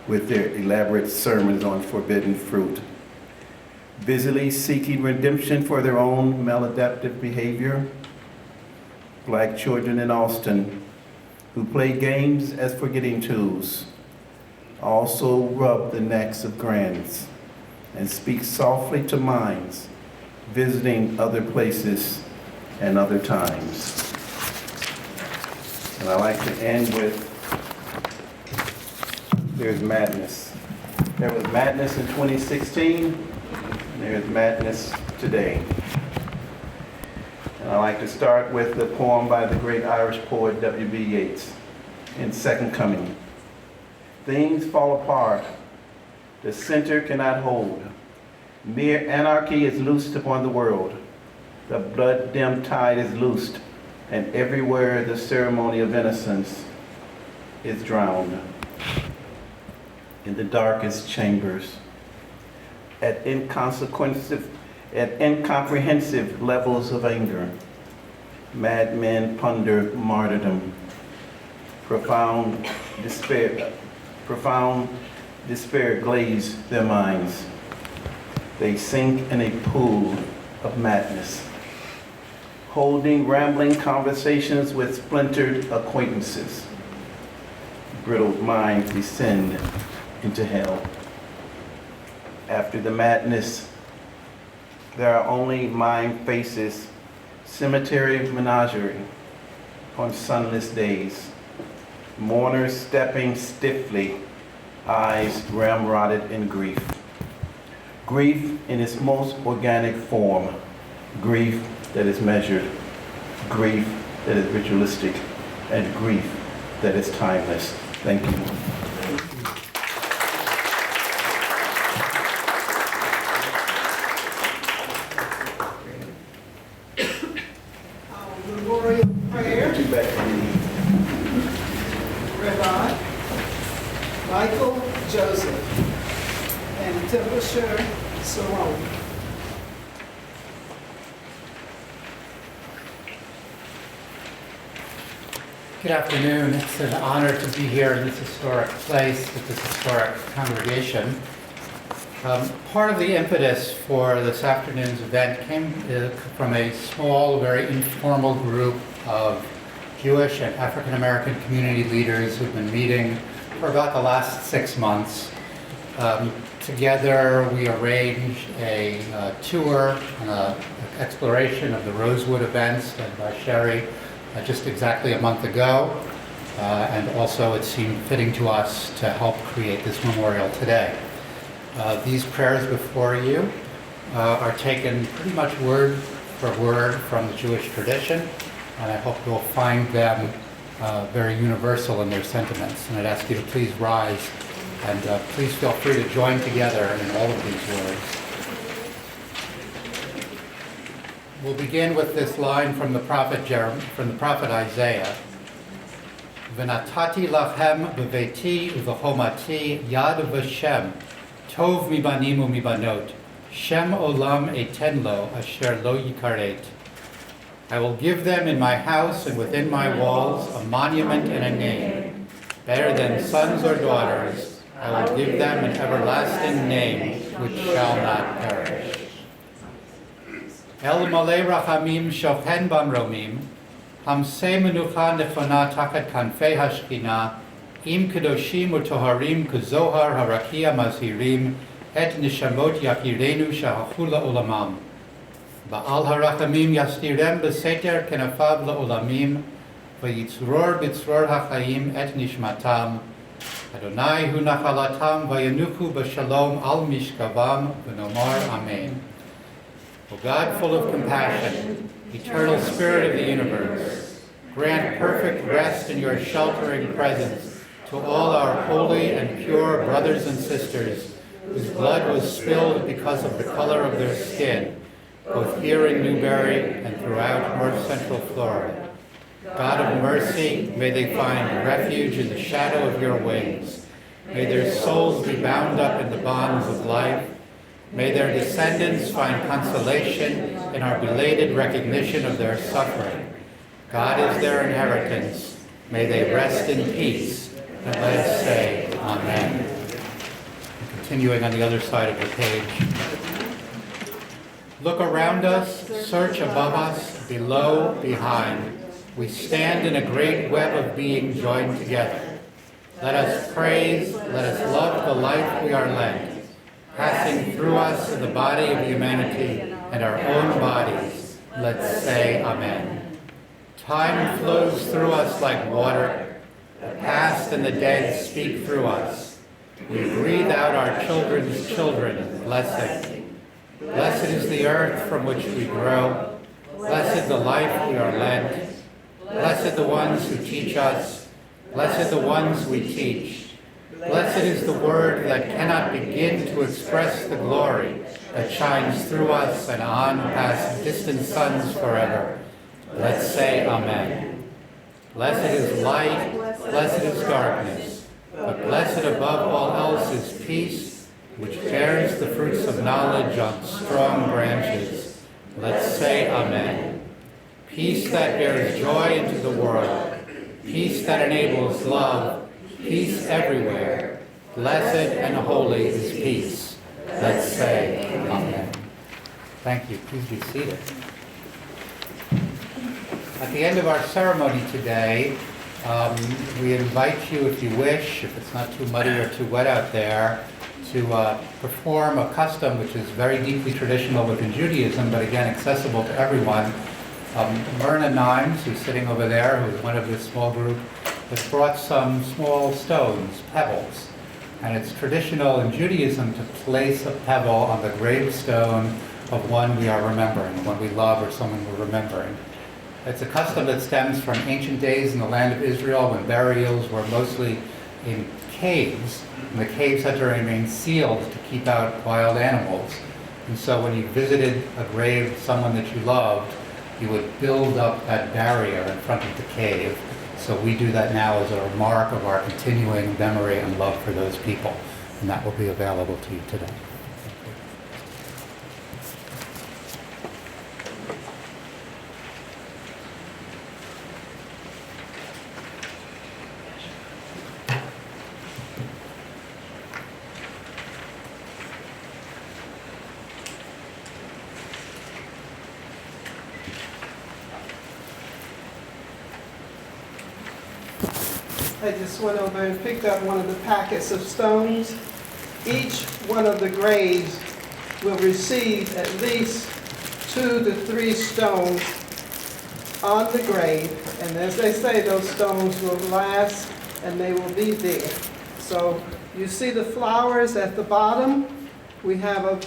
with their elaborate sermons on forbidden fruit, busily seeking redemption for their own maladaptive behavior? Black children in Austin who play games as forgetting tools, also rub the necks of grands and speak softly to minds, visiting other places and other times. And I like to end with, there's madness. There was madness in 2016, and there's madness today. And I like to start with the poem by the great Irish poet W.B. Yeats in Second Coming. Things fall apart, the center cannot hold. Mere anarchy is loosed upon the world. The blood-dimmed tide is loosed, and everywhere the ceremony of innocence is drowned. In the darkest chambers, at incomprehensive levels of anger, madmen ponder martyrdom. Profound despair glaze their minds. They sink in a pool of madness, holding rambling conversations with splintered acquaintances. Brittled minds descend into hell. After the madness, there are only mind faces, cemetery menagerie on sunless days. Mourners stepping stiffly, eyes ramrodded in grief. Grief in its most organic form, grief that is measured, grief that is ritualistic, and grief that is timeless. Thank you. Memorial prayer. Two back from me. Rabbi Michael Joseph and Patricia Hilliard-Nunn. Good afternoon. It's an honor to be here in this historic place with this historic congregation. Part of the impetus for this afternoon's event came from a small, very informal group of Jewish and African American community leaders who've been meeting for about the last 6 months. Together, we arranged a tour and an exploration of the Rosewood events led by Sherry just exactly a month ago. And also it seemed fitting to us to help create this memorial today. These prayers before you are taken pretty much word for word from the Jewish tradition, and I hope you'll find them very universal in their sentiments. And I'd ask you to please rise, and please feel free to join together in all of these words. We'll begin with this line from the prophet Isaiah. V'natati lachem b'veiti u'v'chomati yad v'shem tov mibanim u'mibanot shem olam eten lo asher lo yikaret. I will give them in my house and within my walls a monument and a name. Better than sons or daughters, I will give them an everlasting name which shall not perish. El malei rachamim shochen bamromim, hamsei menucha nefona tachat kanfei hashkina, im kedoshim utoharim kuzohar harakia mazhirim, et nishamot yakirenu shahachula olamam. Ba'al harachamim yastirem beseter kenafav la'olamim, v'yitzror b'tzror hachayim et nishmatam, Adonai hu nachalatam v'yanuchu b'shalom al mishkavam v'nomar amen. O God, full of compassion, eternal Spirit of the universe, grant perfect rest in your sheltering presence to all our holy and pure brothers and sisters whose blood was spilled because of the color of their skin, both here in Newberry and throughout north central Florida. God of mercy, may they find refuge in the shadow of your wings. May their souls be bound up in the bonds of life. May their descendants find consolation in our belated recognition of their suffering. God is their inheritance. May they rest in peace. And let us say, Amen. Continuing on the other side of the page. Look around us, search above us, below, behind. We stand in a great web of being joined together. Let us praise, let us love the life we are lent, passing through us in the body of humanity and our own bodies. Let's say Amen. Time flows through us like water. The past and the dead speak through us. We breathe out our children's children, blessing. Blessed is the earth from which we grow. Blessed the life we are lent. Blessed the ones who teach us. Blessed the ones we teach. Blessed is the word that cannot begin to express the glory that shines through us and on past distant suns forever. Let's say Amen. Blessed is light, blessed is darkness, but blessed above all else is peace, which bears the fruits of knowledge on strong branches. Let's say Amen. Peace that bears joy into the world, peace that enables love, peace everywhere. Blessed and holy is peace. Let's say Amen. Thank you. Please be seated. At the end of our ceremony today, we invite you, if you wish, if it's not too muddy or too wet out there, to perform a custom which is very deeply traditional within Judaism, but again accessible to everyone. Myrna Nimes, who's sitting over there, who's one of this small group, has brought some small stones, pebbles. And it's traditional in Judaism to place a pebble on the gravestone of one we are remembering, one we love or someone we're remembering. It's a custom that stems from ancient days in the land of Israel when burials were mostly in caves, and the caves had to remain sealed to keep out wild animals. And so when you visited a grave of someone that you loved, you would build up that barrier in front of the cave. So we do that now as a mark of our continuing memory and love for those people. And that will be available to you today. I just went over and picked up one of the packets of stones. Each one of the graves will receive at least 2 to 3 stones on the grave. And as they say, those stones will last and they will be there. So you see the flowers at the bottom. We have a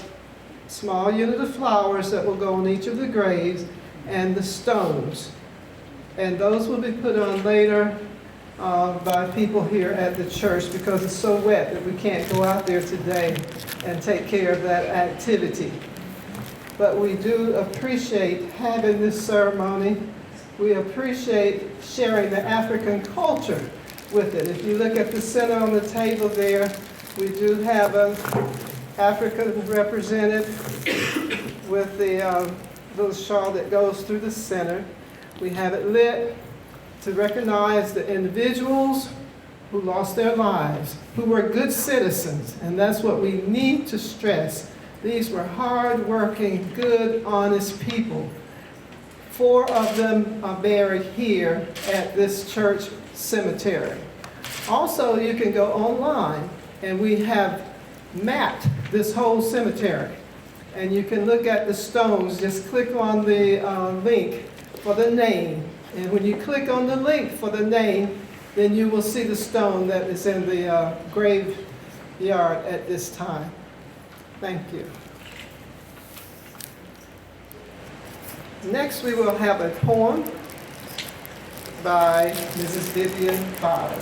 small unit of flowers that will go on each of the graves and the stones. And those will be put on later by people here at the church because it's so wet that we can't go out there today and take care of that activity. But we do appreciate having this ceremony. We appreciate sharing the African culture with it. If you look at the center on the table there, we do have an African represented with the little shawl that goes through the center. We have it lit to recognize the individuals who lost their lives, who were good citizens, and that's what we need to stress. These were hard-working, good, honest people. 4 of them are buried here at this church cemetery. Also, you can go online, and we have mapped this whole cemetery. And you can look at the stones. Just click on the link for the name. And when you click on the link for the name, then you will see the stone that is in the graveyard at this time. Thank you. Next, we will have a poem by Mrs. Vivian Fowler.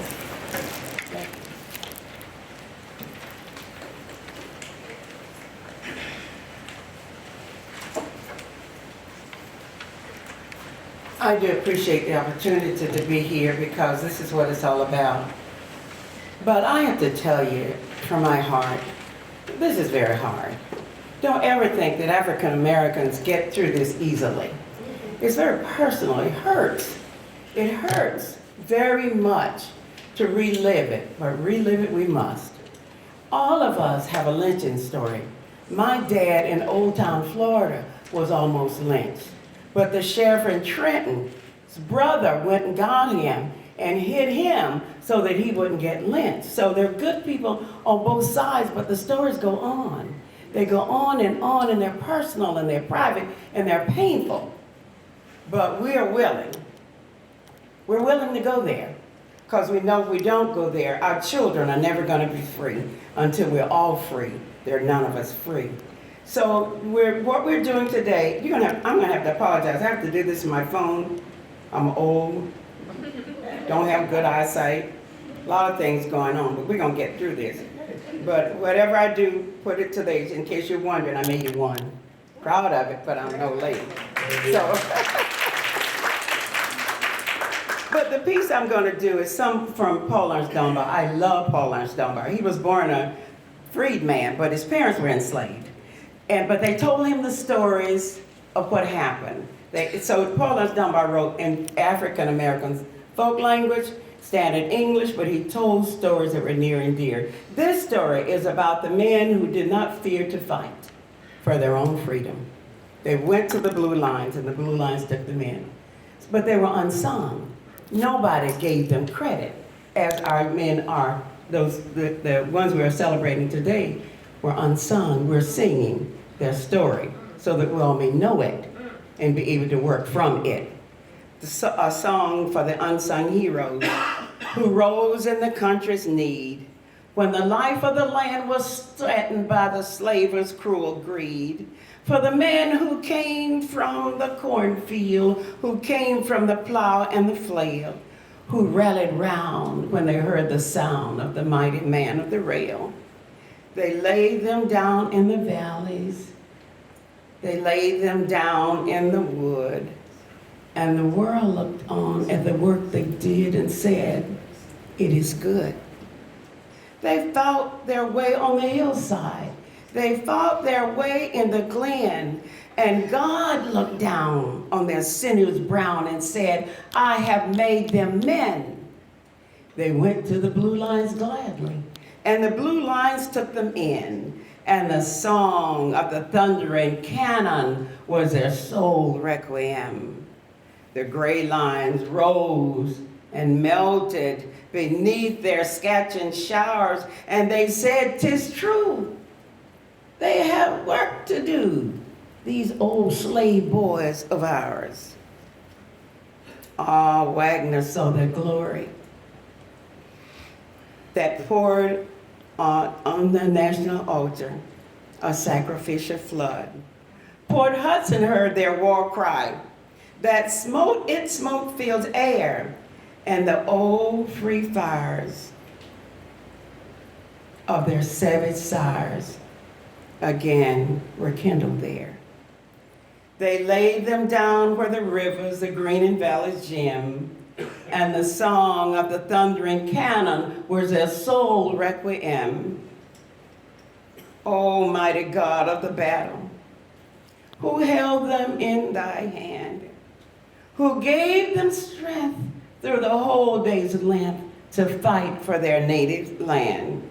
I do appreciate the opportunity to be here because this is what it's all about. But I have to tell you from my heart, this is very hard. Don't ever think that African Americans get through this easily. It's very personal. It hurts. It hurts very much to relive it, but relive it we must. All of us have a lynching story. My dad in Old Town, Florida was almost lynched, but the sheriff in Trenton's brother went and got him and hid him so that he wouldn't get lynched. So there are good people on both sides, but the stories go on. They go on, and they're personal, and they're private, and they're painful. But we are willing. We're willing to go there, because we know if we don't go there, our children are never going to be free until we're all free. There are none of us free. So what we're doing today, I'm going to have to apologize. I have to do this on my phone. I'm old, don't have good eyesight, a lot of things going on, but we're going to get through this. But whatever I do, put it to these, in case you're wondering, I made you one. Proud of it, but I'm no lady. So, but the piece I'm going to do is some from Paul Ernst Dunbar. I love Paul Ernst Dunbar. He was born a freedman, but his parents were enslaved. But they told him the stories of what happened. So Paul Ernst Dunbar wrote in African American folk language, standard English, but he told stories that were near and dear. This story is about the men who did not fear to fight for their own freedom. They went to the blue lines, and the blue lines took them in. But they were unsung. Nobody gave them credit, as our men are. The ones we are celebrating today were unsung. We're singing their story so that we all may know it and be able to work from it. A song for the unsung heroes who rose in the country's need when the life of the land was threatened by the slavers' cruel greed. For the men who came from the cornfield, who came from the plow and the flail, who rallied round when they heard the sound of the mighty man of the rail. They laid them down in the valleys. They laid them down in the wood. And the world looked on at the work they did and said, "It is good." They fought their way on the hillside. They fought their way in the glen. And God looked down on their sinews brown and said, "I have made them men." They went to the blue lines gladly, and the blue lines took them in. And the song of the thundering cannon was their soul requiem. The gray lines rose and melted beneath their scatching showers, and they said, "'Tis true, they have work to do, these old slave boys of ours." Ah, Wagner saw their glory that poured on the national altar, a sacrificial flood. Port Hudson heard their war cry that smote filled air, and the old free fires of their savage sires again were kindled there. They laid them down where the rivers, the green and valleys gem, and the song of the thundering cannon was their soul requiem. O mighty God of the battle, who held them in thy hand, who gave them strength through the whole day's length to fight for their native land.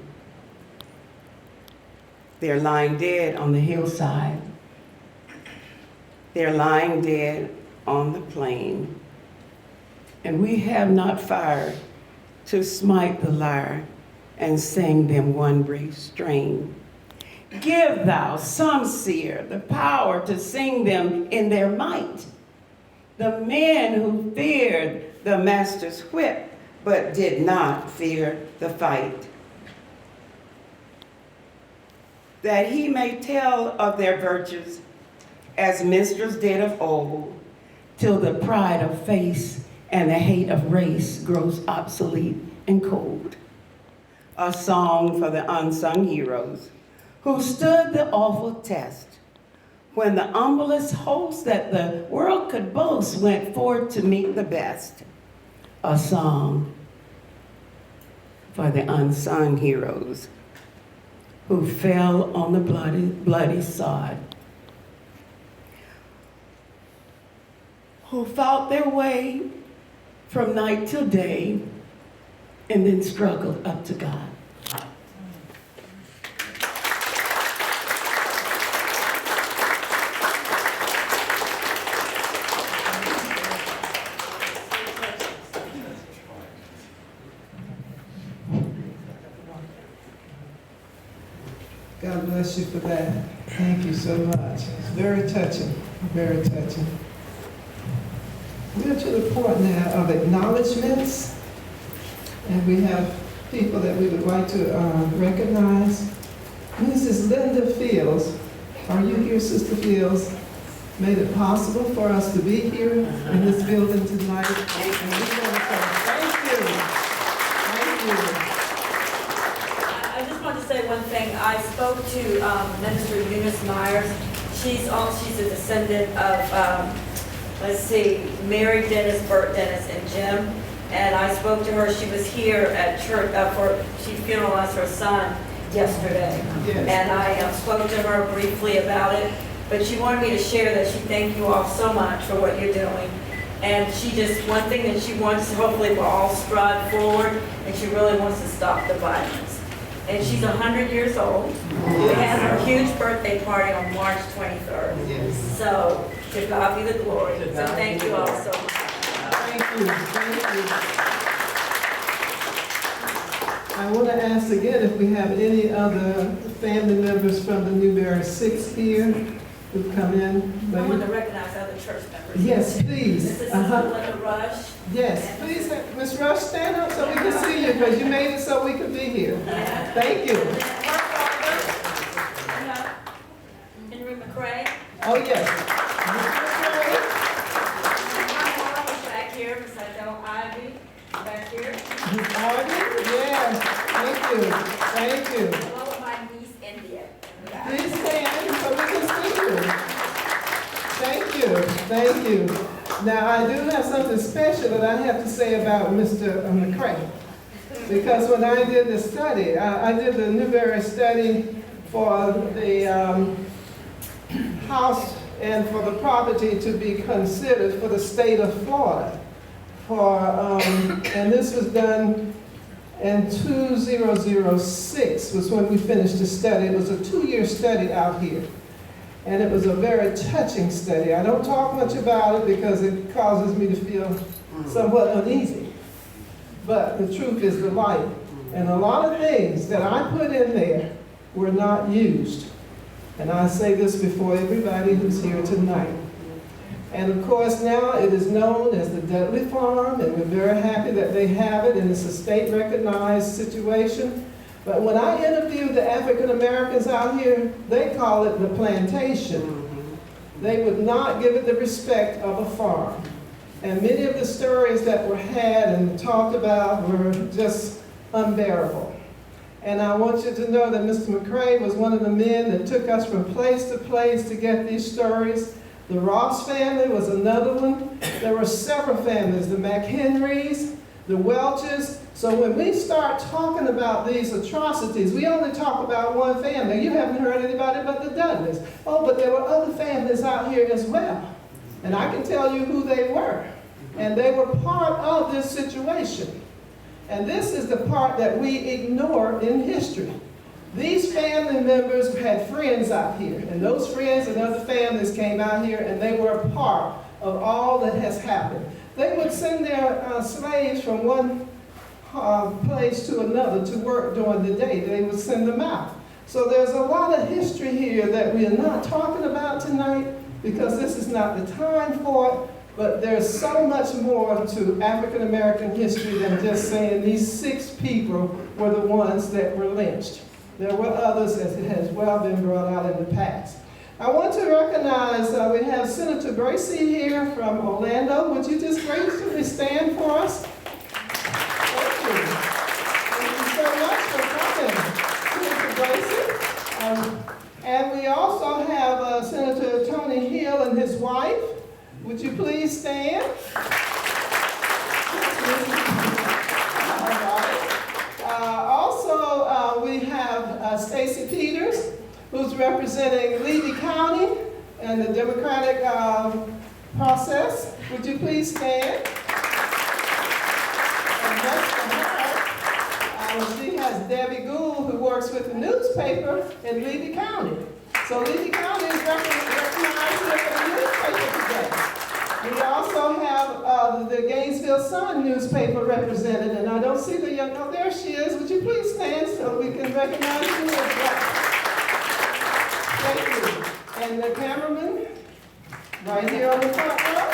They're lying dead on the hillside. They're lying dead on the plain. And we have not fire to smite the lyre and sing them one brief strain. Give thou, some seer, the power to sing them in their might. The men who feared the master's whip, but did not fear the fight. That he may tell of their virtues as minstrels did of old, till the pride of face and the hate of race grows obsolete and cold. A song for the unsung heroes who stood the awful test, when the humblest host that the world could boast went forth to meet the best. A song for the unsung heroes who fell on the bloody sod, who fought their way from night till day and then struggled up to God. God bless you for that. Thank you so much. It's very touching, very touching. We're to the point now of acknowledgments, and we have people that we would like to recognize. Mrs. Linda Fields, are you here, Sister Fields? Made it possible for us to be here in this building tonight. And we want to say thank you. Thank you. I just want to say one thing. I spoke to Minister Eunice Myers. She's a descendant of, Mary Dennis, Bert Dennis, and Jim. And I spoke to her. She was here at church she funeralized her son yesterday. Yes. And I spoke to her briefly about it. But she wanted me to share that she thanked you all so much for what you're doing. And one thing that she wants, hopefully we'll all strive forward, and she really wants to stop the violence. And she's 100 years old. We had her huge birthday party on March 23rd. Yes. So, to God be the glory. So thank you all so much. Thank you. Thank you. I want to ask again if we have any other family members from the Newberry Six here who've come in. I want to recognize other church members. Yes, please. This is Linda Rush. Yes, please, Ms. Rush, stand up so we can see you, because you made it so we could be here. Yeah. Thank you. Henry McCray. Oh, yes. Back here, Miss Adele Ivy. Back here. Ms. Hardy, yes, thank you, thank you. Hello, my niece, India. Please stand so we can see you. Thank you, thank you. Now, I do have something special that I have to say about Mr. McCray. Because when I did the study, I did the Newberry study for the house and for the property to be considered for the state of Florida. And this was done in 2006 was when we finished the study. It was a 2-year study out here. And it was a very touching study. I don't talk much about it because it causes me to feel somewhat uneasy. But the truth is the light. And a lot of things that I put in there were not used. And I say this before everybody who's here tonight. And of course now it is known as the Dudley Farm, and we're very happy that they have it, and it's a state-recognized situation. But when I interviewed the African Americans out here, they call it the plantation. They would not give it the respect of a farm. And many of the stories that were had and talked about were just unbearable. And I want you to know that Mr. McCray was one of the men that took us from place to place to get these stories. The Ross family was another one. There were several families, the McHenrys, the Welches. So when we start talking about these atrocities, we only talk about one family. You haven't heard anybody but the Dudleys. Oh, but there were other families out here as well. And I can tell you who they were. And they were part of this situation. And this is the part that we ignore in history. These family members had friends out here, and those friends and other families came out here, and they were a part of all that has happened. They would send their slaves from one place to another to work during the day. They would send them out. So there's a lot of history here that we are not talking about tonight, because this is not the time for it, but there's so much more to African American history than just saying these 6 people were the ones that were lynched. There were others, as it has well been brought out in the past. I want to recognize, we have Senator Gracie here from Orlando. Would you just graciously stand for us? Thank you. Thank you so much for coming, Senator Gracie. And we also have Senator wife. Would you please stand? All right. Also, we have Stacy Peters, who's representing Levy County and the Democratic process. Would you please stand? And next to her, she has Debbie Gould, who works with the newspaper in Levy County. So Levy County is recognized with the newspaper today. We also have the Gainesville Sun newspaper represented, and I don't see the young, oh, there she is. Would you please stand so we can recognize you as well? Thank you. And the cameraman, right here on the front row.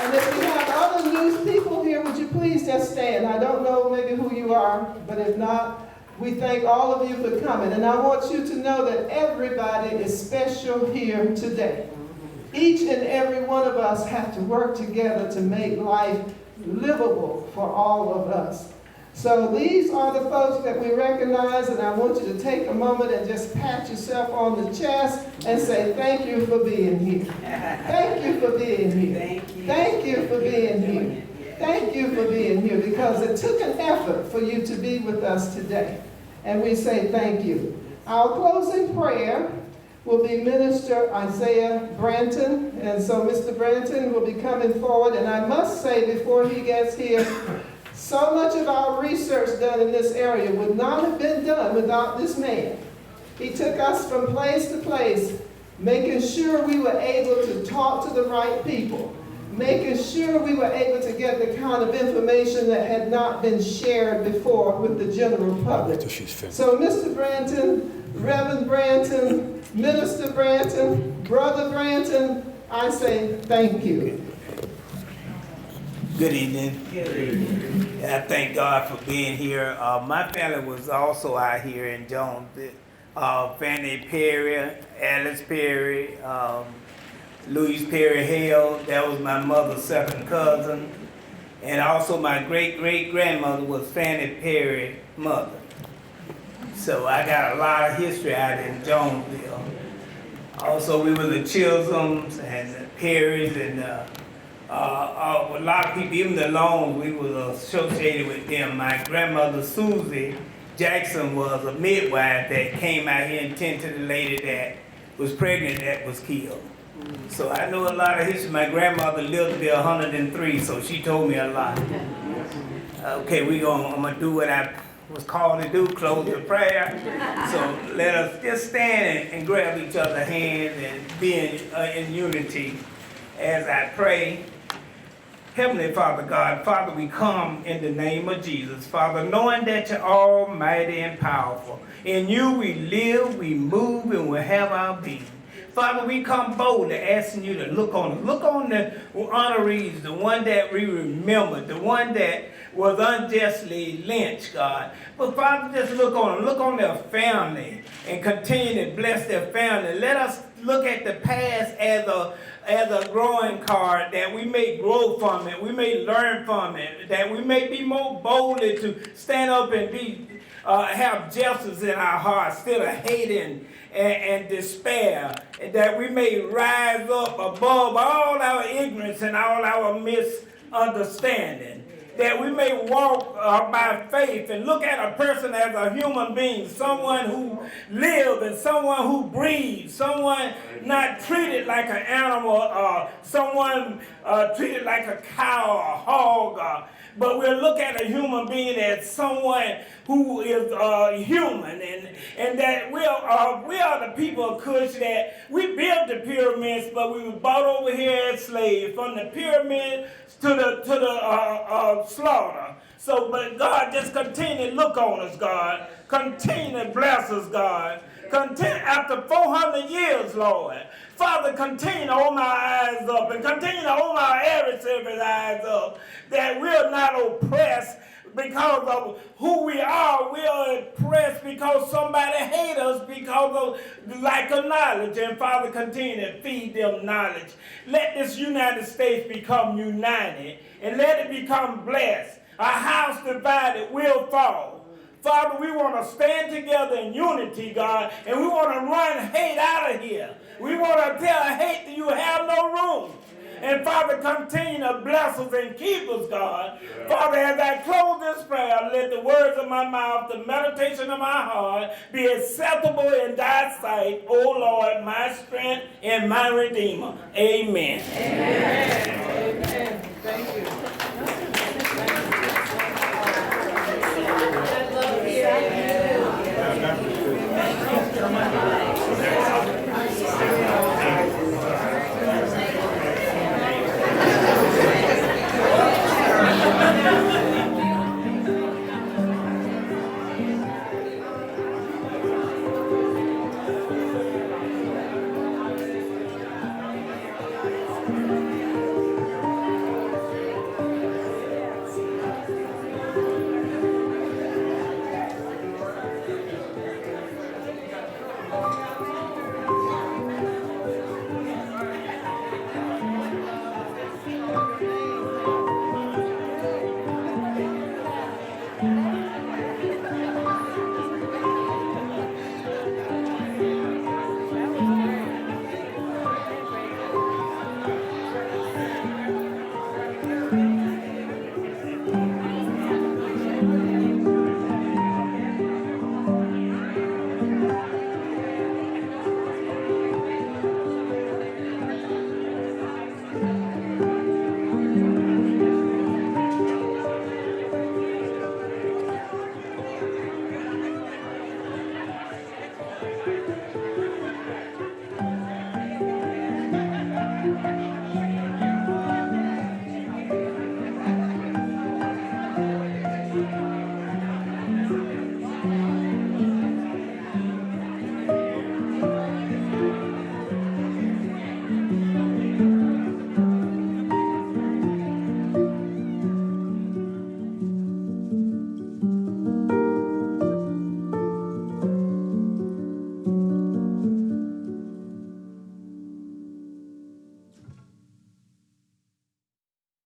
And if we have other news people here, would you please just stand? I don't know maybe who you are, but if not, we thank all of you for coming. And I want you to know that everybody is special here today. Each and every one of us have to work together to make life livable for all of us. So these are the folks that we recognize, and I want you to take a moment and just pat yourself on the chest and say, thank you for being here. Thank you for being here. Thank you for being here. Thank you for being here, because it took an effort for you to be with us today. And we say thank you. Our closing prayer will be Minister Isaiah Branton. And so Mr. Branton will be coming forward. And I must say before he gets here, so much of our research done in this area would not have been done without this man. He took us from place to place, making sure we were able to talk to the right people, making sure we were able to get the kind of information that had not been shared before with the general public. So Mr. Branton, Reverend Branton, Minister Branton, Brother Branton, I say thank you. Good evening. Good evening. I thank God for being here. My family was also out here in Jonesville. Fannie Perry, Alice Perry, Louise Perry Hale, that was my mother's second cousin. And also my great-great-grandmother was Fannie Perry's mother. So I got a lot of history out in Jonesville. Also, we were the Chisholms and the Perrys and a lot of people, even the Longs, we were associated with them. My grandmother Susie Jackson was a midwife that came out here and tended to the lady that was pregnant that was killed. So I know a lot of history. My grandmother lived to be 103, so she told me a lot. Okay, I'm gonna do what I was called to do, close the prayer. So let us just stand and grab each other's hands and be in unity as I pray. Heavenly Father God, Father, we come in the name of Jesus. Father, knowing that you're almighty and powerful. In you we live, we move, and we have our being. Father, we come boldly asking you to look on us. Look on the honorees, the one that we remember, the one that was unjustly lynched, God. But Father, just look on them. Look on their family and continue to bless their family. Let us look at the past as a growing card, that we may grow from it, we may learn from it, that we may be more boldly to stand up and be have justice in our hearts instead of hating and despair, and that we may rise up above all our ignorance and all our misunderstanding, that we may walk by faith and look at a person as a human being, someone who lives and someone who breathes, someone not treated like an animal, someone treated like a cow or a hog, but we'll look at a human being as someone who is human, and that we are the people of Cush, that we built the pyramids, but we were brought over here as slaves, from the pyramid to the slaughter. So, but God, just continue to look on us, God. Continue to bless us, God. Continue after 400 years, Lord. Father, continue to open our eyes up and continue to open our adversaries' eyes up, that we're not oppressed because of who we are. We are oppressed because somebody hates us because of lack of knowledge. And Father, continue to feed them knowledge. Let this United States become united and let it become blessed. A house divided will fall. Father, we want to stand together in unity, God, and we want to run hate out of here. We want to tell hate that you have no room. And Father, continue to bless us and keep us, God. Father, as I close this prayer, let the words of my mouth, the meditation of my heart be acceptable in thy sight, O Lord, my strength and my redeemer. Amen. Amen. Amen. Thank you. I love you.